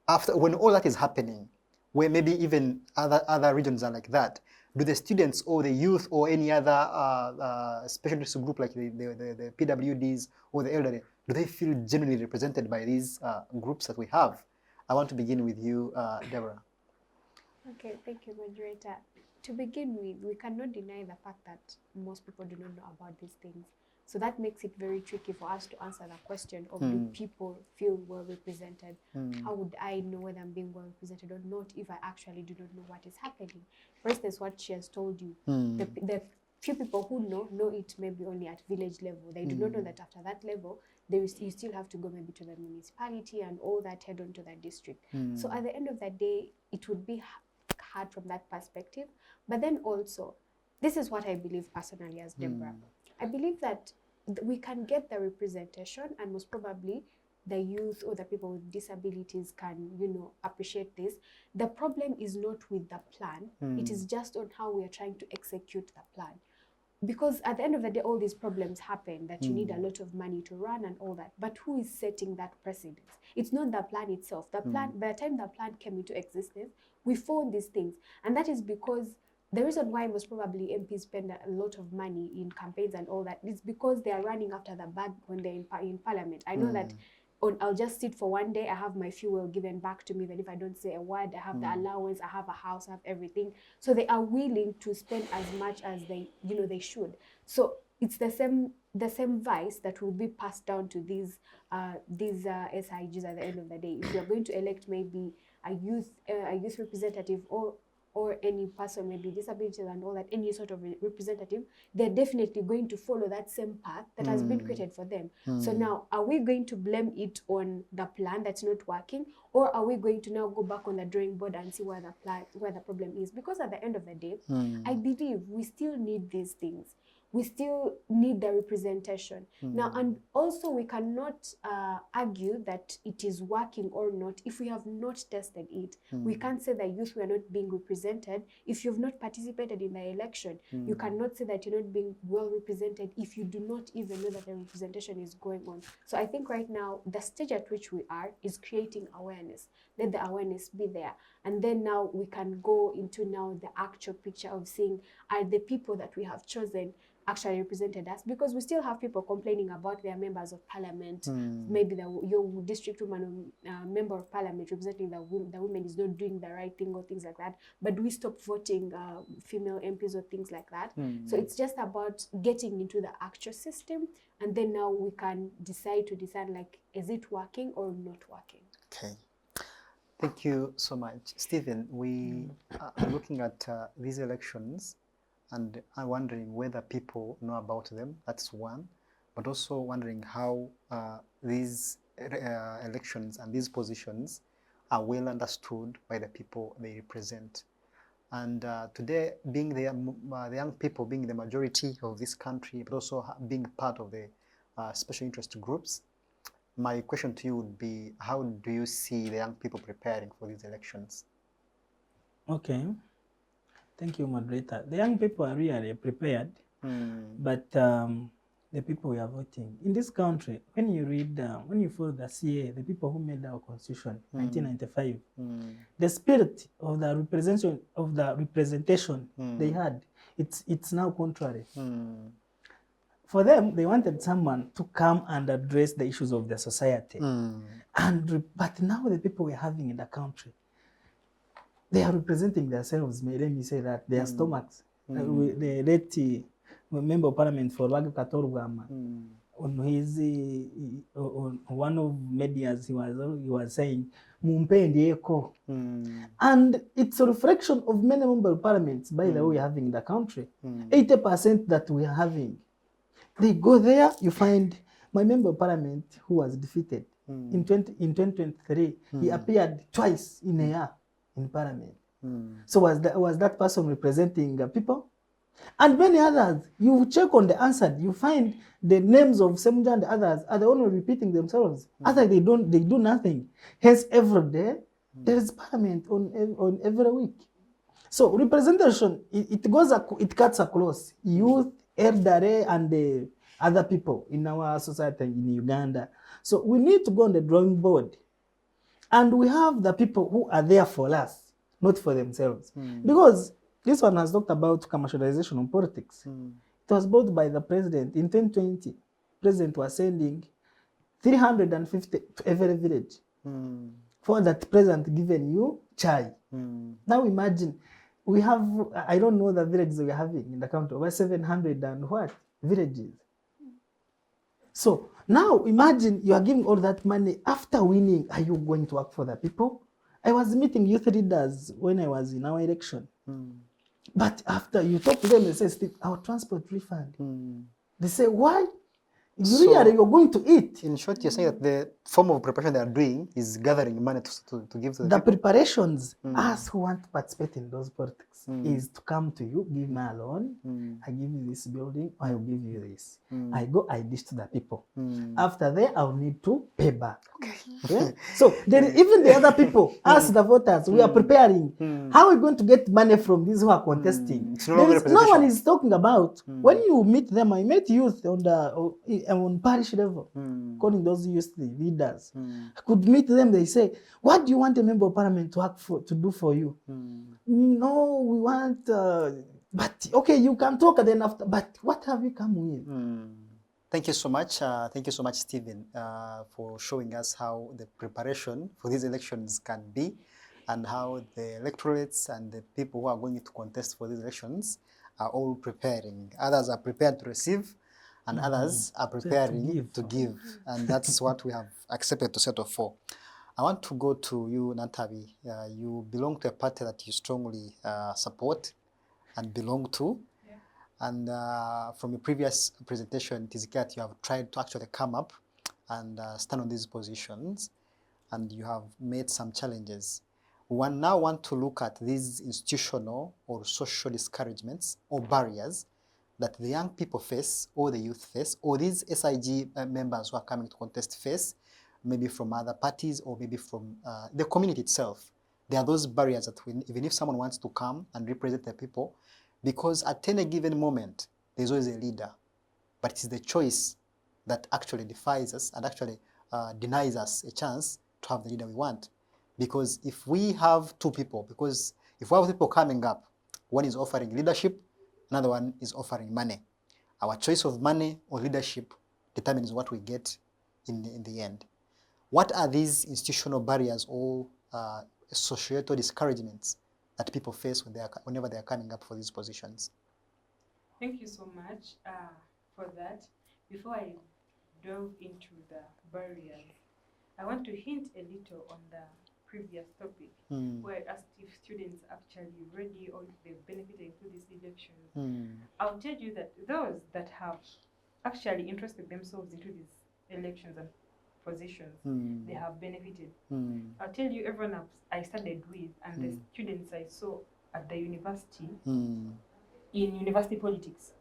after, when all that is happening, where maybe even other regions are like that, do the students or the youth or any other special interest group like the PWDs or the elderly, do they feel genuinely represented by these groups that we have? I want to begin with you, Debrah. Okay, thank you, moderator. To begin with, we cannot deny the fact that most people do not know about these things. So that makes it very tricky for us to answer the question of do people feel well represented? How would I know whether I'm being well represented or not if I actually do not know what is happening? For instance, what she has told you, the few people who know it maybe only at village level. They do not know that after that level, you still have to go maybe to the municipality and all that, head on to that district. So at the end of the day, it would be hard from that perspective. But then also, this is what I believe personally as Debrah. I believe that we can get the representation, and most probably the youth or the people with disabilities can, appreciate this. The problem is not with the plan. It is just on how we are trying to execute the plan. Because at the end of the day, all these problems happen, that you need a lot of money to run and all that. But who is setting that precedence? It's not the plan itself. The plan, by the time the plan came into existence, we found these things. And that is because the reason why most probably MPs spend a lot of money in campaigns and all that is because they are running after the bag when they're in parliament. I know that I'll just sit for one day, I have my fuel given back to me, even if I don't say a word, I have the allowance, I have a house, I have everything. So they are willing to spend as much as they should. So it's the same vice that will be passed down to these SIGs at the end of the day. If you're going to elect maybe a youth representative or any person, maybe disabilities and all that, any sort of representative, they're definitely going to follow that same path that has been created for them. So now, are we going to blame it on the plan that's not working, or are we going to now go back on the drawing board and see where the problem is? Because at the end of the day, I believe we still need these things. We still need the representation. Now, and also we cannot argue that it is working or not if we have not tested it. We can't say that youth were not being represented if you've not participated in the election. You cannot say that you're not being well represented if you do not even know that the representation is going on. So I think right now, the stage at which we are is creating awareness. Let the awareness be there. And then now we can go into now the actual picture of seeing, are the people that we have chosen actually represented us? Because we still have people complaining about their members of parliament. Maybe your district woman member of parliament representing the women is not doing the right thing or things like that. But we stop voting female MPs or things like that. So it's just about getting into the actual system, and then now we can decide like, is it working or not working? Okay. Thank you so much. Stephen, we are looking at these elections, and I'm wondering whether people know about them. That's one. But also wondering how these elections and these positions are well understood by the people they represent. And today, being the young people being the majority of this country, but also being part of the special interest groups, my question to you would be, how do you see the young people preparing for these elections? Okay. Thank you, moderator. The young people are really prepared, but the people we are voting in this country, when you read, when you follow the CA, the people who made our constitution, 1995, the spirit of the representation they had, it's now contrary. For them, they wanted someone to come and address the issues of the society, but now the people we're having in the country, they are representing themselves. Let me say that their stomachs. The late member of parliament for Kato on his on one of medias, he was saying Mumpendi Eko, and it's a reflection of many member of parliaments. By the way, we're having in the country, 80% that we are having. They go there, you find my member of parliament who was defeated in 2023. He appeared twice in a year in parliament. So was that person representing people? And many others, you check on the answer, you find the names of Semunja and the others are the only repeating themselves. Other they do nothing. Hence every day there is parliament on every week. So representation, it cuts across youth, elderly, and the other people in our society in Uganda. So we need to go on the drawing board And we have the people who are there for us, not for themselves. Because this one has talked about commercialization of politics. It was brought by the president in 2020. President was sending 350 to every village. For that president given you chai. Now imagine, we have, I don't know the villages we are having in the country, over 700 and what villages. So now imagine you are giving all that money. After winning, are you going to work for the people? I was meeting youth leaders when I was in our election. But after you talk to them, they say, Steve, our transport refund. They say, why? Really, you're going to eat. In short, you're saying that the form of preparation they are doing is gathering money to give to the people? Preparations, us who want to participate in those politics, is to come to you, give me a loan, I give you this building, I will give you this. I go, I dish to the people. After that, I'll need to pay back. Okay. Yeah? So then even the other people, us the voters, we are preparing. How are we going to get money from these who are contesting? No one is talking about. When you meet them, I met youth on parish level, calling those youth leaders. I could meet them, they say, what do you want a member of parliament to work for, to do for you? No, we want, but okay, you can talk then after, but what have you come with? Thank you so much. Thank you so much, Stephen, for showing us how the preparation for these elections can be and how the electorates and the people who are going to contest for these elections are all preparing. Others are prepared to receive and others are preparing to give. And that's what we have accepted to settle for. I want to go to you, Nattabi. You belong to a party that you strongly support and belong to. And from your previous presentation, it is clear that you have tried to actually come up and stand on these positions, and you have made some challenges. We now want to look at these institutional or social discouragements or barriers that the young people face, or the youth face, or these SIG members who are coming to contest face, maybe from other parties or maybe from the community itself. There are those barriers that even if someone wants to come and represent the people, because at any given moment, there's always a leader, but it's the choice that actually defies us and actually denies us a chance to have the leader we want. Because if we have two people, because if we have people coming up, one is offering leadership, another one is offering money. Our choice of money or leadership determines what we get in the end. What are these institutional barriers or societal discouragements that people face whenever they are coming up for these positions? Thank you so much for that. Before I delve into the barriers, I want to hint a little on the previous topic where I asked if students actually ready or if they've benefited through these elections. I'll tell you that those that have actually interested themselves into these elections and positions, they have benefited. I'll tell you, everyone I studied with and the students I saw at the university, in university politics,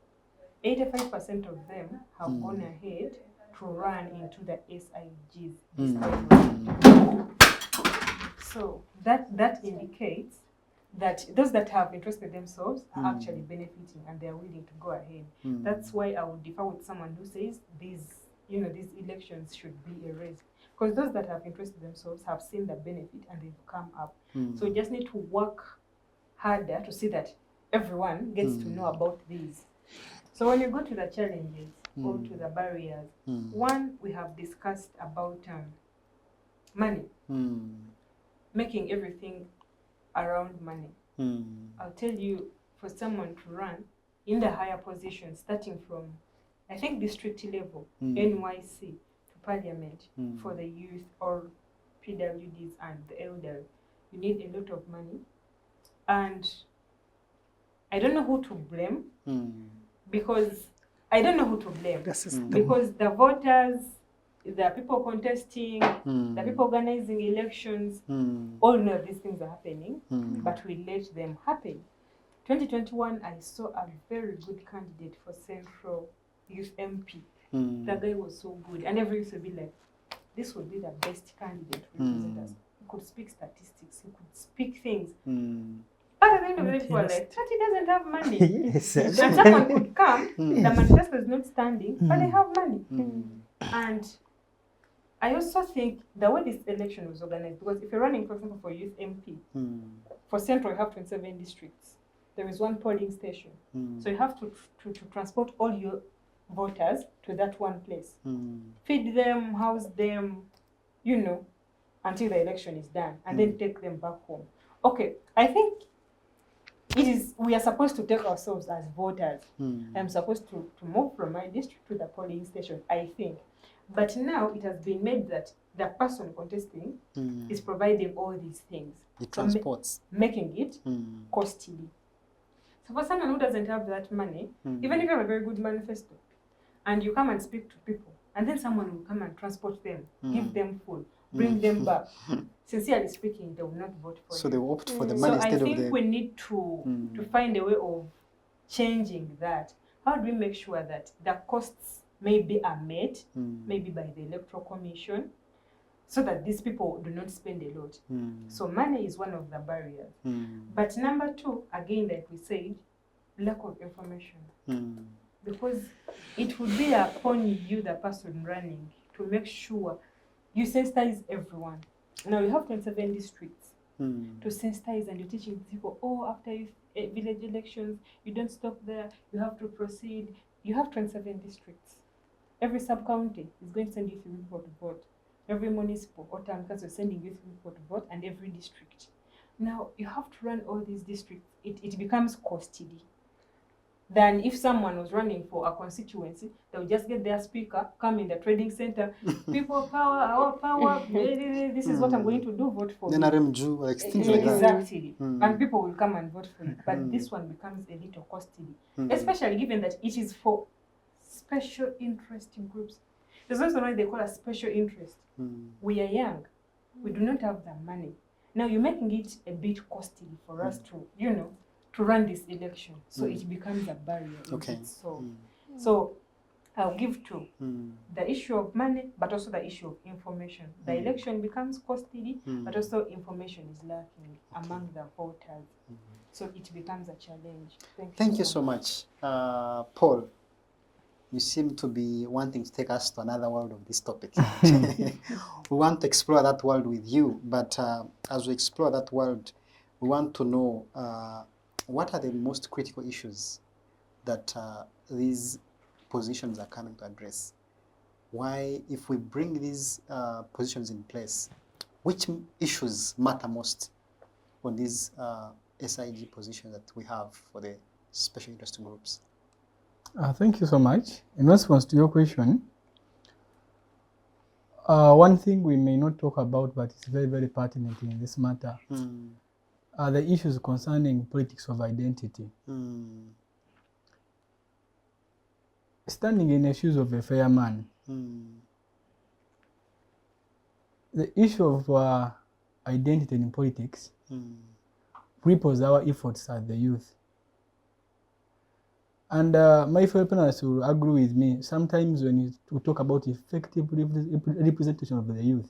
85% of them have gone ahead to run into the SIGs this time around. So that indicates that those that have interested themselves are actually benefiting and they are willing to go ahead. That's why I would differ with someone who says these elections should be erased. Because those that have interested themselves have seen the benefit and they've come up. So we just need to work harder to see that everyone gets to know about these. So when you go to the challenges or to the barriers, one, we have discussed about money. Making everything around money. I'll tell you, for someone to run in the higher position, starting from, I think, district level, NYC, to parliament, for the youth or PWDs and the elderly, you need a lot of money. And I don't know who to blame, because I don't know who to blame. Because the voters, the people contesting, the people organizing elections, all know these things are happening, but we let them happen. 2021, I saw a very good candidate for Central Youth MP. The guy was so good, and everyone used to be like, this would be the best candidate to represent us. He could speak statistics, he could speak things. But at the end of the day, people are like, but he doesn't have money. And someone could come, the manifesto is not standing, but they have money. And I also think the way this election was organized, because if you're running, for example, for youth MP, for Central you have 27 districts. There is one polling station. So you have to transport all your voters to that one place. Feed them, house them, you know, until the election is done, and then take them back home. Okay, I think we are supposed to take ourselves as voters. I'm supposed to move from my district to the polling station, I think. But now it has been made that the person contesting is providing all these things. The transports. Making it costly. So for someone who doesn't have that money, even if you have a very good manifesto, and you come and speak to people, and then someone will come and transport them, give them food, bring them back. Sincerely speaking, they will not vote for you. So they will opt for the money instead of the... So I think we need to find a way of changing that. How do we make sure that the costs maybe are met, maybe by the Electoral Commission, so that these people do not spend a lot? So money is one of the barriers. But number two, again, like we said, lack of information. Because it would be upon you, the person running, to make sure you sensitize everyone. Now you have 27 districts to sensitize, and you're teaching people, oh, after village elections, you don't stop there, you have to proceed. You have 27 districts. Every sub-county is going to send youth people to vote. Every municipal or town council is sending youth people to vote, and every district. Now you have to run all these districts. It becomes costly. Than if someone was running for a constituency, they would just get their speaker, come in the trading center, people power, our power, this is what I'm going to do, vote for me. Like things like that. Exactly. And people will come and vote for you. But this one becomes a little costly, especially given that it is for special interest groups. There's also why they call us special interest. We are young. We do not have the money. Now you're making it a bit costly for us to, you know, to run this election, so it becomes a barrier. Okay. So I'll give to the issue of money, but also the issue of information. The election becomes costly, but also information is lacking among the voters. So it becomes a challenge. Thank you so much. Paul, you seem to be wanting to take us to another world of this topic. We want to explore that world with you, but as we explore that world, we want to know what are the most critical issues that these positions are coming to address? Why, if we bring these positions in place, which issues matter most on these SIG positions that we have for the special interest groups? Thank you so much. In response to your question, one thing we may not talk about, but it's very, very pertinent in this matter, are the issues concerning politics of identity. Standing in the shoes of a fair man, the issue of identity in politics ripples our efforts as the youth. And my fellow panelists will agree with me, sometimes when we talk about effective representation of the youth,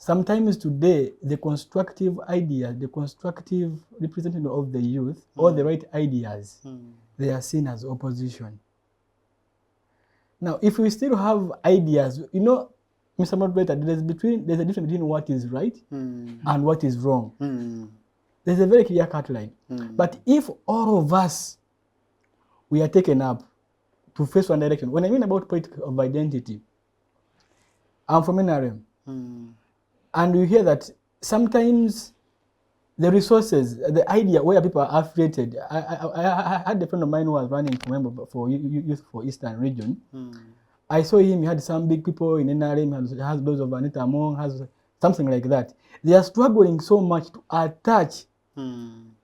sometimes today, the constructive ideas, the constructive representation of the youth, all the right ideas, they are seen as opposition. Now, if we still have ideas, you know, Mr. Moderator, there's a difference between what is right and what is wrong. There's a very clear cut line. But if all of us, we are taken up to face one direction, when I mean about politics of identity, I'm from NRM. And you hear that sometimes the resources, the idea where people are affiliated. I had a friend of mine who was running for Youth for Eastern Region. I saw him, he had some big people in NRM, he has those of Anita Among, has something like that. They are struggling so much to attach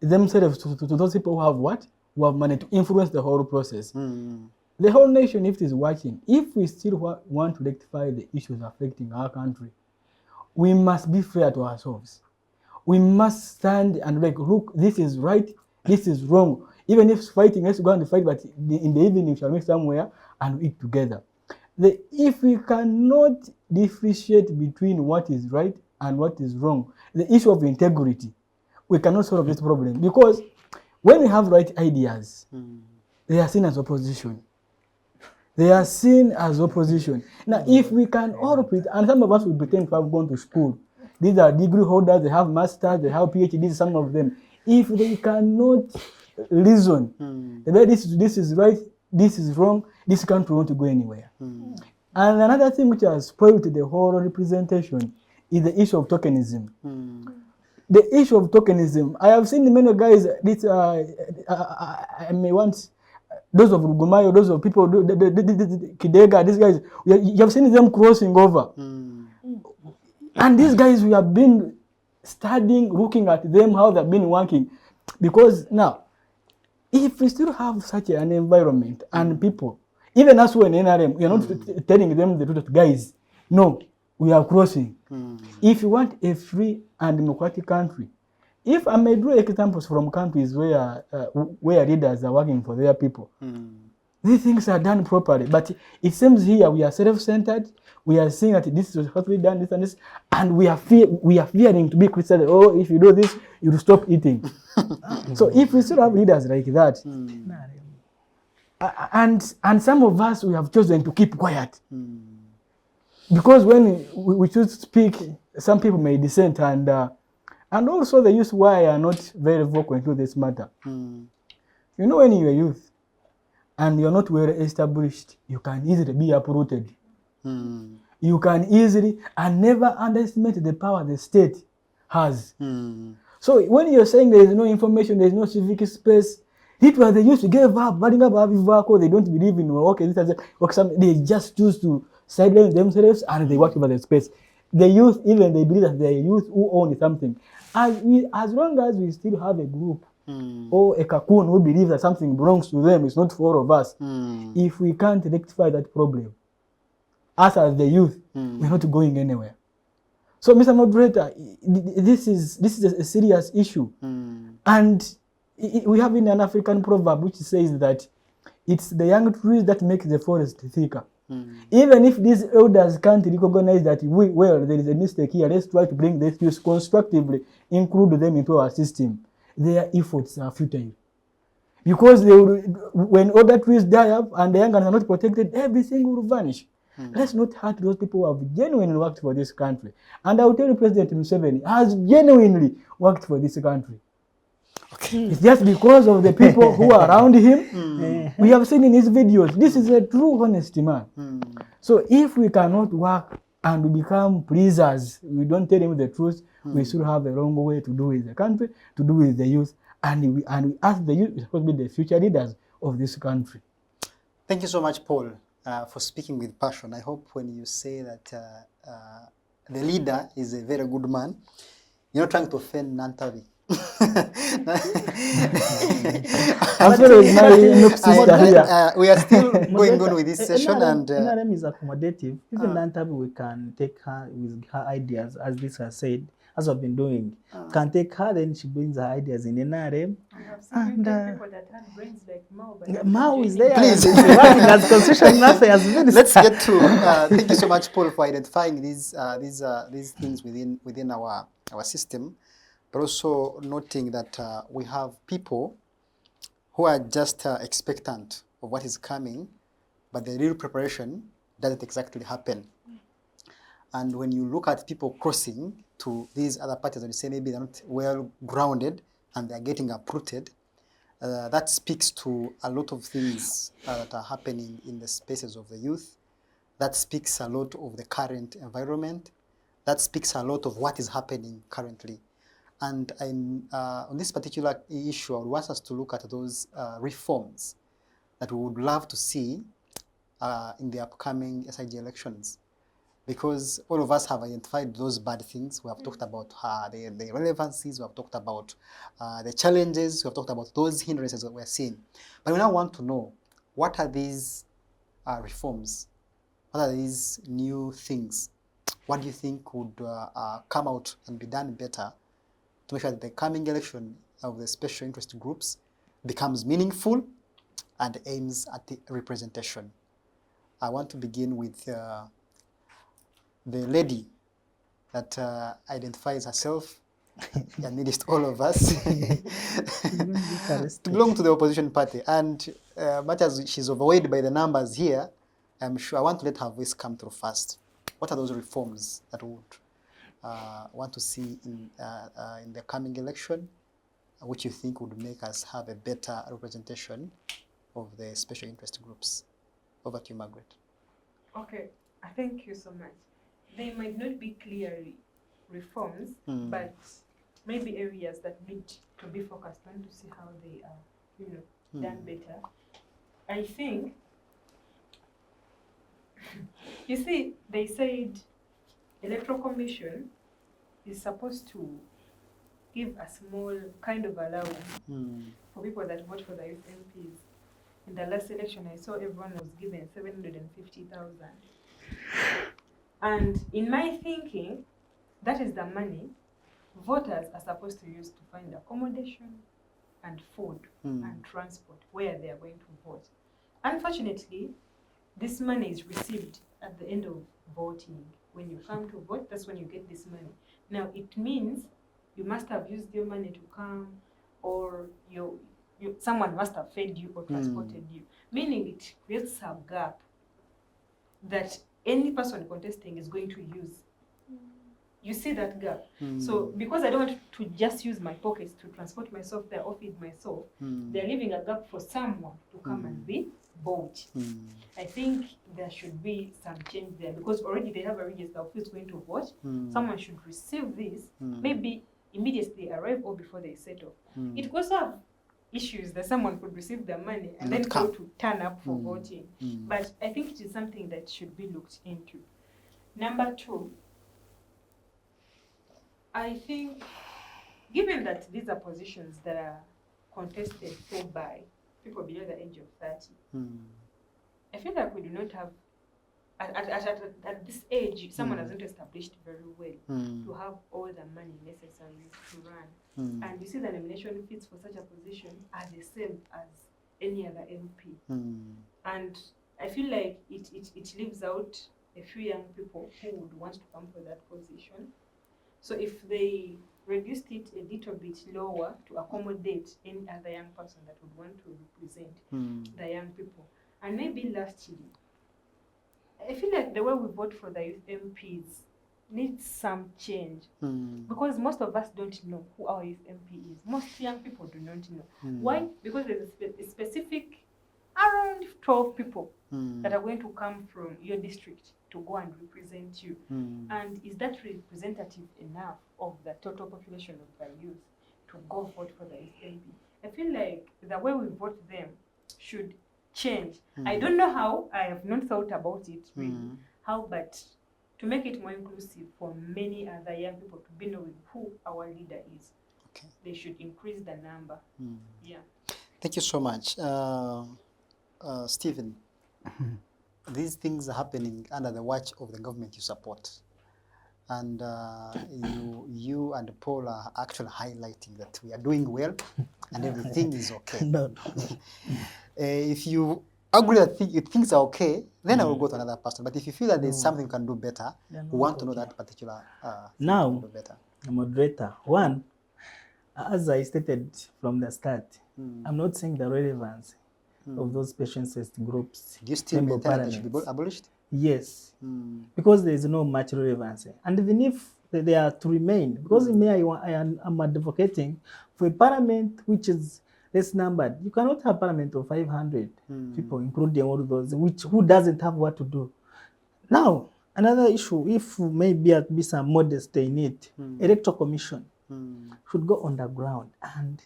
themselves to those people who have what? Who have money to influence the whole process. The whole nation, if it is watching, if we still want to rectify the issues affecting our country, we must be fair to ourselves. We must stand and like, look, this is right, this is wrong. Even if fighting, let's go and fight, but in the evening we shall meet somewhere and eat together. If we cannot differentiate between what is right and what is wrong, the issue of integrity, we cannot solve this problem. Because when we have right ideas, they are seen as opposition. They are seen as opposition. Now, if we can all pretend, and some of us will pretend to have gone to school. These are degree holders, they have masters, they have PhDs, some of them. If they cannot reason, this is right, this is wrong, this country won't go anywhere. And another thing which has spoiled the whole representation is the issue of tokenism. The issue of tokenism, I have seen many guys, I may want, those of Rugumayo, those of people, Kidega, these guys, you have seen them crossing over. And these guys, we have been studying, looking at them, how they've been working. Because now, if we still have such an environment and people, even us who are in NRM, we are not telling them the truth, guys, no, we are crossing. If you want a free and democratic country, if I may draw examples from countries where leaders are working for their people, these things are done properly. But it seems here we are self-centered. We are seeing that this is supposed to be done, this and this, and we are fearing to be criticized. Oh, if you do this, you will stop eating. So if we still have leaders like that, and some of us, we have chosen to keep quiet. Because when we choose to speak, some people may dissent, and also the youth why are not very vocal into this matter. You know, when you're a youth and you're not well established, you can easily be uprooted. You can easily, and never underestimate the power the state has. So when you're saying there is no information, there is no civic space, it was the youth gave up, they don't believe in okay, they just choose to silence themselves and they work over the space. The youth, even they believe that they are youth who own something. As long as we still have a group or a cocoon who believes that something belongs to them, it's not for all of us. If we can't rectify that problem, us as the youth, we're not going anywhere. So, Mr. Moderator, this is a serious issue. And we have in an African proverb which says that it's the young trees that make the forest thicker. Even if these elders can't recognize that there is a mistake here, let's try to bring these youth constructively, include them into our system. Their efforts are futile. Because when older trees die up and the young ones are not protected, everything will vanish. Let's not hurt those people who have genuinely worked for this country. And I will tell you, President Museveni has genuinely worked for this country. Okay. It's just because of the people who are around him. We have seen in his videos, this is a true honest man. So if we cannot work and become pleasers, we don't tell him the truth, we should have a long way to do with the country, to do with the youth, and we ask the youth to be the future leaders of this country. Thank you so much, Paul, for speaking with passion. I hope when you say that the leader is a very good man, you're not trying to offend Nattabi. We are still going on with this session, and NRM is accommodative. Even Nattabi, we can take her with her ideas, as this has said, as we've been doing. Can take her, then she brings her ideas in NRM. And people that have brains like Mao is there. Please, as constitutional affairs minister. Let's get to. Thank you so much, Paul, for identifying these things within our system. But also noting that we have people who are just expectant of what is coming, but the real preparation doesn't exactly happen. And when you look at people crossing to these other parties and you say maybe they're not well grounded and they're getting uprooted, that speaks to a lot of things that are happening in the spaces of the youth. That speaks a lot of the current environment. That speaks a lot of what is happening currently. And on this particular issue, I would want us to look at those reforms that we would love to see in the upcoming SIG elections. Because all of us have identified those bad things. We have talked about the relevancies, we have talked about the challenges, we have talked about those hindrances that we're seeing. But we now want to know, what are these reforms? What are these new things? What do you think would come out and be done better to make sure that the coming election of the special interest groups becomes meaningful and aims at the representation? I want to begin with the lady that identifies herself amidst all of us to belong to the opposition party. And much as she's overweight by the numbers here, I'm sure I want to let her voice come through first. What are those reforms that we would want to see in the coming election, which you think would make us have a better representation of the special interest groups? Over to you, Margaret. Okay, thank you so much. They might not be clearly reforms, but maybe areas that need to be focused on to see how they are, done better. I think, you see, they said Electoral Commission is supposed to give a small kind of allowance for people that vote for the youth MPs. In the last election, I saw everyone was given 750,000. And in my thinking, that is the money voters are supposed to use to find accommodation and food and transport where they are going to vote. Unfortunately, this money is received at the end of voting. When you come to vote, that's when you get this money. Now, it means you must have used your money to come, or someone must have fed you or transported you, meaning it creates a gap that any person contesting is going to use. You see that gap. So because I don't want to just use my pockets to transport myself there or feed myself, they're leaving a gap for someone to come and be bought. I think there should be some change there, because already they have a register of who's going to vote. Someone should receive this, maybe immediately arrive or before they settle. It could also have issues that someone could receive their money and then go to turn up for voting. But I think it is something that should be looked into. Number two, I think, given that these are positions that are contested for by people below the age of 30, I feel like we do not have, at this age, someone hasn't established very well to have all the money necessary to run. And you see the nomination fees for such a position are the same as any other MP. And I feel like it leaves out a few young people who would want to come for that position. So if they reduced it a little bit lower to accommodate any other young person that would want to represent the young people. And maybe lastly, I feel like the way we vote for the youth MPs needs some change. Because most of us don't know who our youth MP is. Most young people do not know. Why? Because there's a specific around 12 people that are going to come from your district to go and represent you. And is that representative enough of the total population of the youth to go vote for the youth MP? I feel like the way we vote them should change. I don't know how, I have not thought about it really, how, but to make it more inclusive for many other young people to be knowing who our leader is. Okay. They should increase the number. Yeah. Thank you so much. Stephen, these things are happening under the watch of the government you support. And you and Paul are actually highlighting that we are doing well and everything is okay. If you agree that things are okay, then I will go to another person. But if you feel that there's something you can do better, we want to know that particular thing now, you can do better. Moderator, one, as I stated from the start, I'm not saying the relevance of those special interest groups. Do you still maintain that they should be abolished? Yes, because there is no much relevance. And even if they are to remain, because in me I am advocating for a parliament which is less numbered. You cannot have parliament of 500 people, including all those who doesn't have what to do. Now, another issue, if maybe be some modesty in it, electoral commission should go on the ground and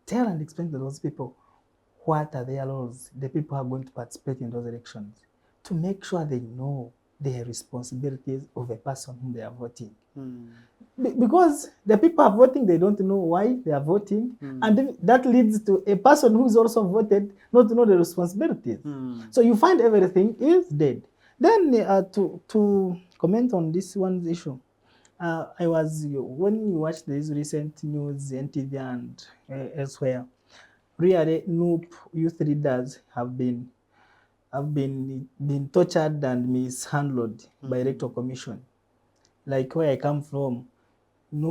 tell and explain to those people what are their laws, the people who are going to participate in those elections, to make sure they know their responsibilities of a person whom they are voting. Because the people are voting, they don't know why they are voting, and that leads to a person who is also voted not to know the responsibilities. So you find everything is dead. Then to comment on this one issue, when you watch these recent news, NTV and elsewhere, really, youth leaders have been tortured and mishandled by electoral commission. Like where I come from,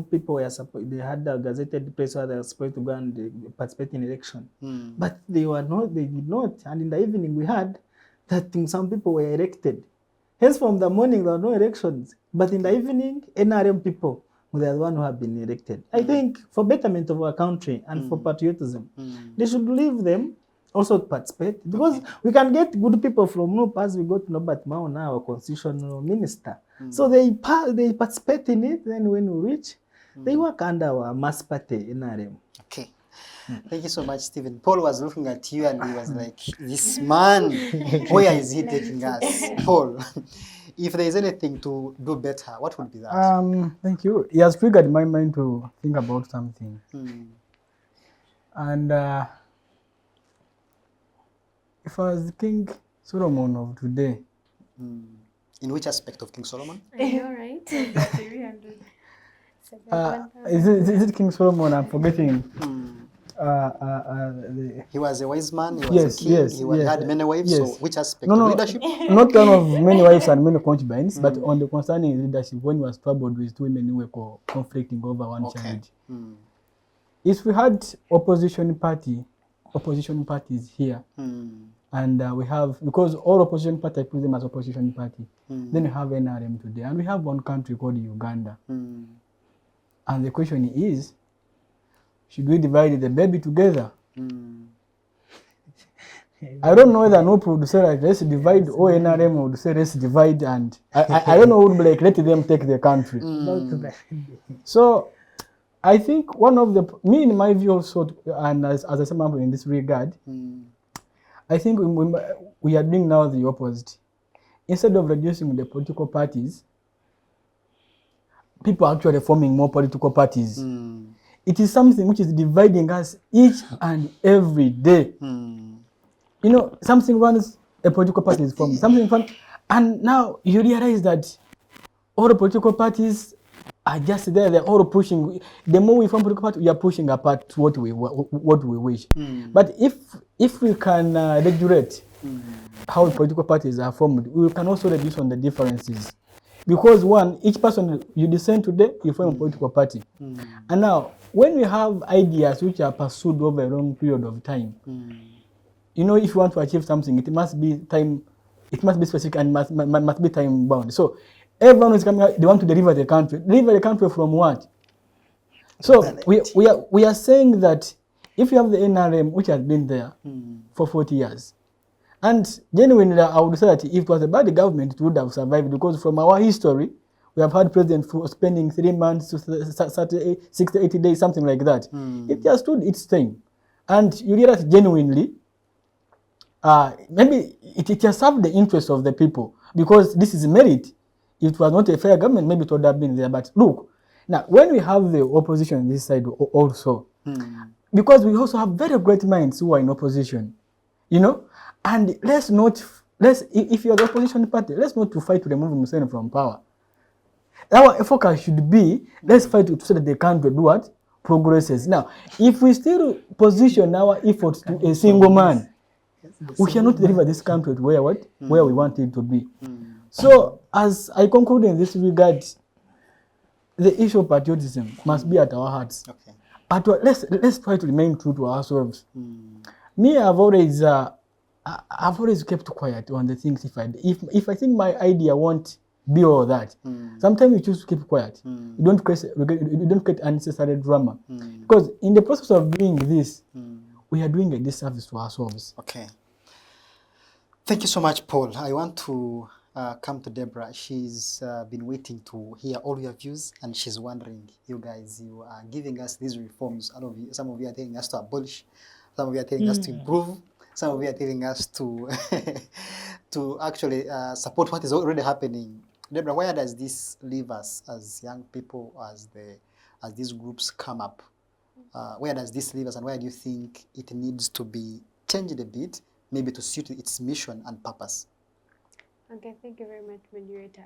people were they had a gazetted place where they were supposed to go and participate in election, but they did not. And in the evening we had that some people were elected. Hence, from the morning, there were no elections. But in the evening, NRM people were the one who have been elected. I think for betterment of our country and for patriotism, they should leave them also to participate. Because we can get good people from Noop, as we got Norbert Mao now, our constitutional minister. So they participate in it. Then when we reach, they work under our mass party, NRM. Okay. Thank you so much, Stephen. Paul was looking at you and he was like, this man, where is he taking us? Paul, if there is anything to do better, what would be that? Thank you. He has triggered my mind to think about something. And if I was King Solomon of today. In which aspect of King Solomon? I know, right? Is it King Solomon? I'm forgetting. He was a wise man, he was a king, he had many wives, so which aspect of leadership? Not one of many wives and many concubines, but on the concerning leadership, when he was troubled with two women who were conflicting over one child. If we had opposition parties here, and we have, because all opposition parties put them as opposition party, then we have NRM today, and we have one country called Uganda. And the question is, should we divide the baby together? I don't know whether Noop would say like, let's divide, or NRM would say let's divide, and I don't know who would be like, let them take the country. So I think one of the, me in my view also, and as I said in this regard, I think we are doing now the opposite. Instead of reducing the political parties, people are actually forming more political parties. It is something which is dividing us each and every day. You know, something runs, a political party is formed, something fun, and now you realize that all the political parties are just there, they're all pushing. The more we form political parties, we are pushing apart what we wish. But if we can regulate how political parties are formed, we can also reduce on the differences. Because one, each person you descend today, you form a political party. And now, when we have ideas which are pursued over a long period of time, you know, if you want to achieve something, it must be specific and must be time bound. So everyone is coming out, they want to deliver the country. Deliver the country from what? So we are saying that if you have the NRM, which has been there for 40 years, and genuinely, I would say that if it was a bad government, it would have survived, because from our history, we have had presidents spending 3 months to 60, 80 days, something like that. It just stood its time. And you realize genuinely, maybe it has served the interest of the people, because this is merit. If it was not a fair government, maybe it would have been there. But look, now, when we have the opposition on this side also, because we also have very great minds who are in opposition, you know, and if you're the opposition party, let's not to fight to remove Museveni from power. Our focus should be, let's fight so that the country do what? Progresses. Now, if we still position our efforts to a single man, we cannot deliver this country to where we want it to be. So, as I conclude in this regard, the issue of patriotism must be at our hearts. But let's try to remain true to ourselves. Me, I've always kept quiet on the things. If I think my idea won't be all that, sometimes you choose to keep quiet. You don't create unnecessary drama, because in the process of doing this, we are doing a disservice to ourselves. Okay. Thank you so much, Paul. I want to come to Debrah. She's been waiting to hear all your views, and she's wondering, you guys, you are giving us these reforms. Some of you are telling us to abolish, some of you are telling us to improve, some of you are telling us to to actually support what is already happening. Debrah, where does this leave us as young people, as these groups come up? Where does this leave us, and where do you think it needs to be changed a bit, maybe to suit its mission and purpose? Okay, thank you very much, moderator.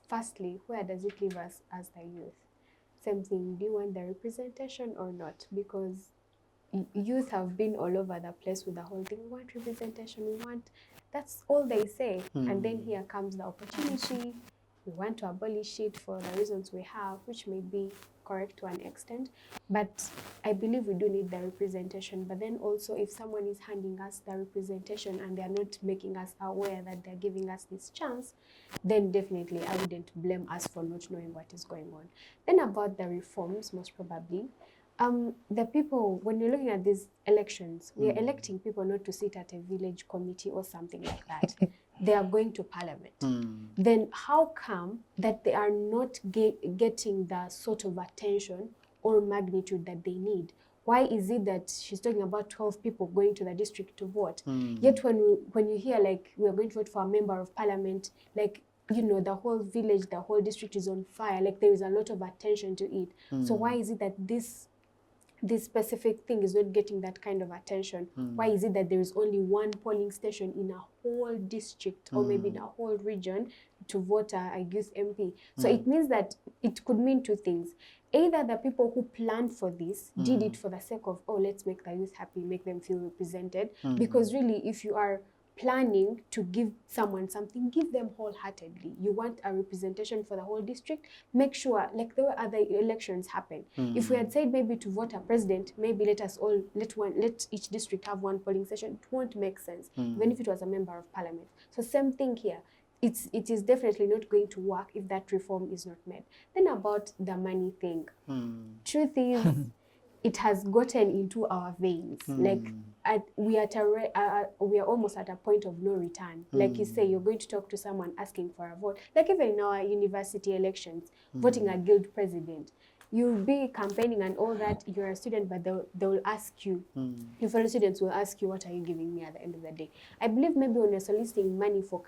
Firstly, where does it leave us as the youth? Same thing, do you want the representation or not? Because youth have been all over the place with the whole thing. We want representation, that's all they say. And then here comes the opportunity. we want to abolish it for the reasons we have, which may be correct to an extent, but I believe we do need the representation. But then also, if someone is handing us the representation and they are not making us aware that they're giving us this chance, then definitely I wouldn't blame us for not knowing what is going on. Then about the reforms, most probably, the people, when you're looking at these elections, we are electing people not to sit at a village committee or something like that. They are going to parliament. Then how come that they are not getting the sort of attention or magnitude that they need? Why is it that she's talking about 12 people going to the district to vote? Yet when you hear like we are going to vote for a member of parliament, like, you know, the whole village, the whole district is on fire, like there is a lot of attention to it. So why is it that this specific thing is not getting that kind of attention? Why is it that there is only one polling station in a whole district or maybe in a whole region to vote a youth MP? So it means that it could mean two things. Either the people who planned for this did it for the sake of, oh, let's make the youth happy, make them feel represented. Because really, if you are planning to give someone something, give them wholeheartedly. You want a representation for the whole district, make sure, like the way other elections happen. If we had said maybe to vote a president, maybe let each district have one polling station, it won't make sense, even if it was a member of parliament. So same thing here. It is definitely not going to work if that reform is not made. Then about the money thing. Truth is, it has gotten into our veins. Like we are almost at a point of no return. Like you say, you're going to talk to someone asking for a vote. Like even in our university elections, voting a guild president. You'll be campaigning and all that, you're a student, but they'll ask you, your fellow students will ask you, what are you giving me at the end of the day? I believe maybe when you're soliciting money for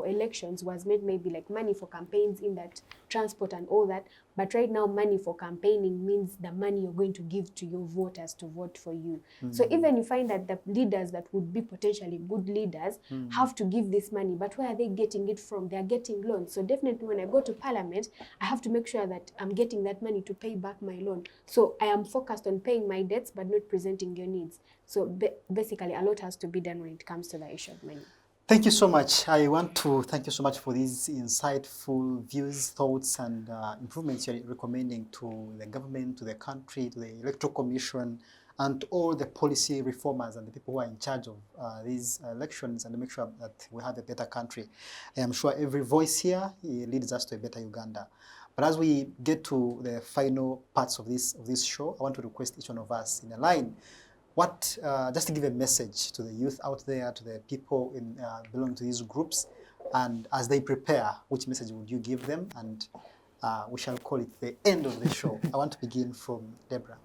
elections was meant maybe like money for campaigns in that transport and all that, but right now money for campaigning means the money you're going to give to your voters to vote for you. So even you find that the leaders that would be potentially good leaders have to give this money, but where are they getting it from? They're getting loans. So definitely when I go to parliament, I have to make sure that I'm getting that money to pay back my loan. So I am focused on paying my debts, but not presenting your needs. So basically, a lot has to be done when it comes to the issue of money. Thank you so much. I want to thank you so much for these insightful views, thoughts, and improvements you're recommending to the government, to the country, to the Electoral Commission, and to all the policy reformers and the people who are in charge of these elections, and to make sure that we have a better country. I am sure every voice here leads us to a better Uganda. But as we get to the final parts of this show, I want to request each one of us in a line, just to give a message to the youth out there, to the people belonging to these groups, and as they prepare, which message would you give them? And we shall call it the end of the show. I want to begin from Debrah.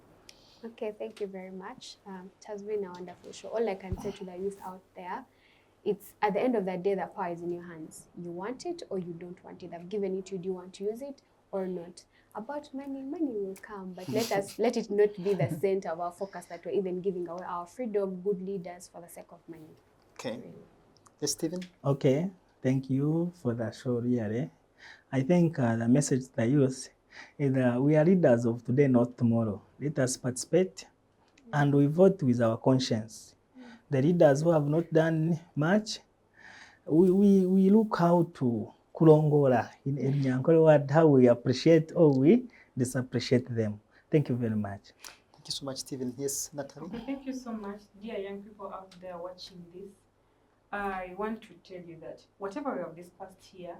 Okay, thank you very much. It has been a wonderful show. All I can say to the youth out there, it's at the end of the day, the power is in your hands. You want it or you don't want it. I've given it to you. Do you want to use it or not? About money will come, but let it not be the center of our focus, that we're even giving away our freedom, good leaders for the sake of money. Okay. Yes, Stephen? Okay, thank you for the show, really. I think the message to the youth is that we are leaders of today, not tomorrow. Let us participate and we vote with our conscience. The leaders who have not done much, we look how to kulongola in Nyankole word, how we appreciate or we disappreciate them. Thank you very much. Thank you so much, Stephen. Yes, Nattabi? Okay, thank you so much, dear young people out there watching this. I want to tell you that whatever we have discussed here,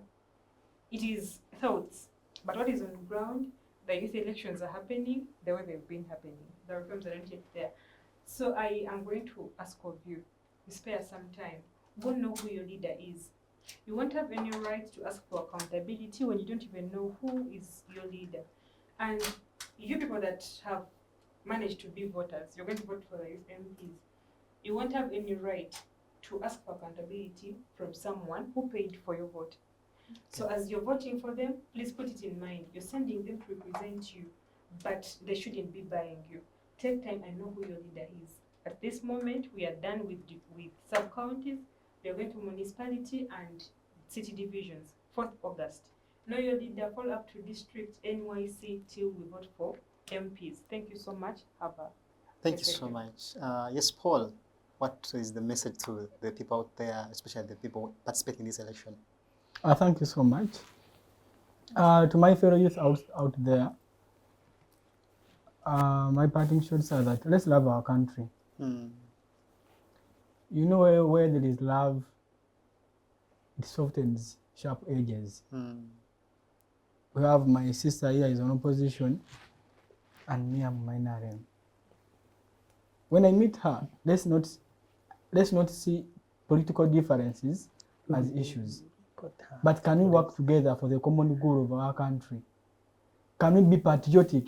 it is thoughts, but what is on the ground, the youth elections are happening the way they've been happening. The reforms are not yet there. So I am going to ask of you, spare some time. Go know who your leader is. You won't have any right to ask for accountability when you don't even know who is your leader. And you people that have managed to be voters, you're going to vote for the youth MPs. You won't have any right to ask for accountability from someone who paid for your vote. So as you're voting for them, please put it in mind. You're sending them to represent you, but they shouldn't be buying you. Take time and know who your leader is. At this moment, we are done with sub-counties. We are going to municipality and city divisions, 4th August. Know your leader, follow up to district, NYC, till we vote for MPs. Thank you so much. Have a Thank you so much. Yes, Paul, what is the message to the people out there, especially the people participating in this election? Thank you so much. To my fellow youth out there, my parting shots are that let's love our country. You know, where there is love, it softens sharp edges. We have my sister here is on opposition, and me, I'm minority. When I meet her, let's not see political differences as issues, but can we work together for the common good of our country? Can we be patriotic?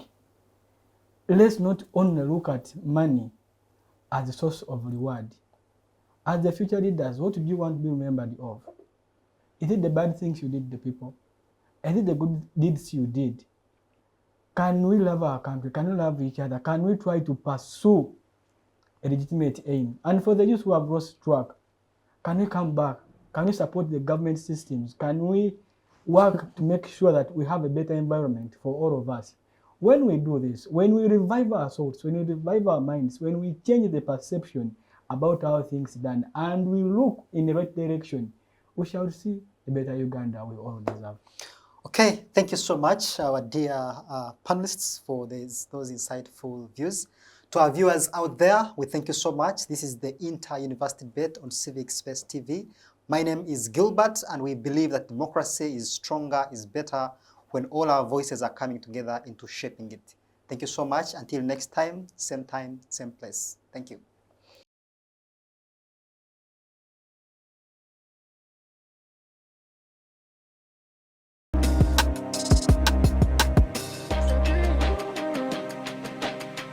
Let's not only look at money as a source of reward. As the future leaders, what do you want to be remembered of? Is it the bad things you did to people? Is it the good deeds you did? Can we love our country? Can we love each other? Can we try to pursue a legitimate aim? And for the youth who have lost track, can we come back? Can we support the government systems? Can we work to make sure that we have a better environment for all of us? When we do this, when we revive our souls, when we revive our minds, when we change the perception about how things done, and we look in the right direction, we shall see a better Uganda we all deserve. Okay, thank you so much, our dear panelists, for those insightful views. To our viewers out there, we thank you so much. This is the Inter-University Debate on Civic Space TV. My name is Gilbert, and we believe that democracy is stronger, is better, when all our voices are coming together into shaping it. Thank you so much. Until next time, same place. Thank you.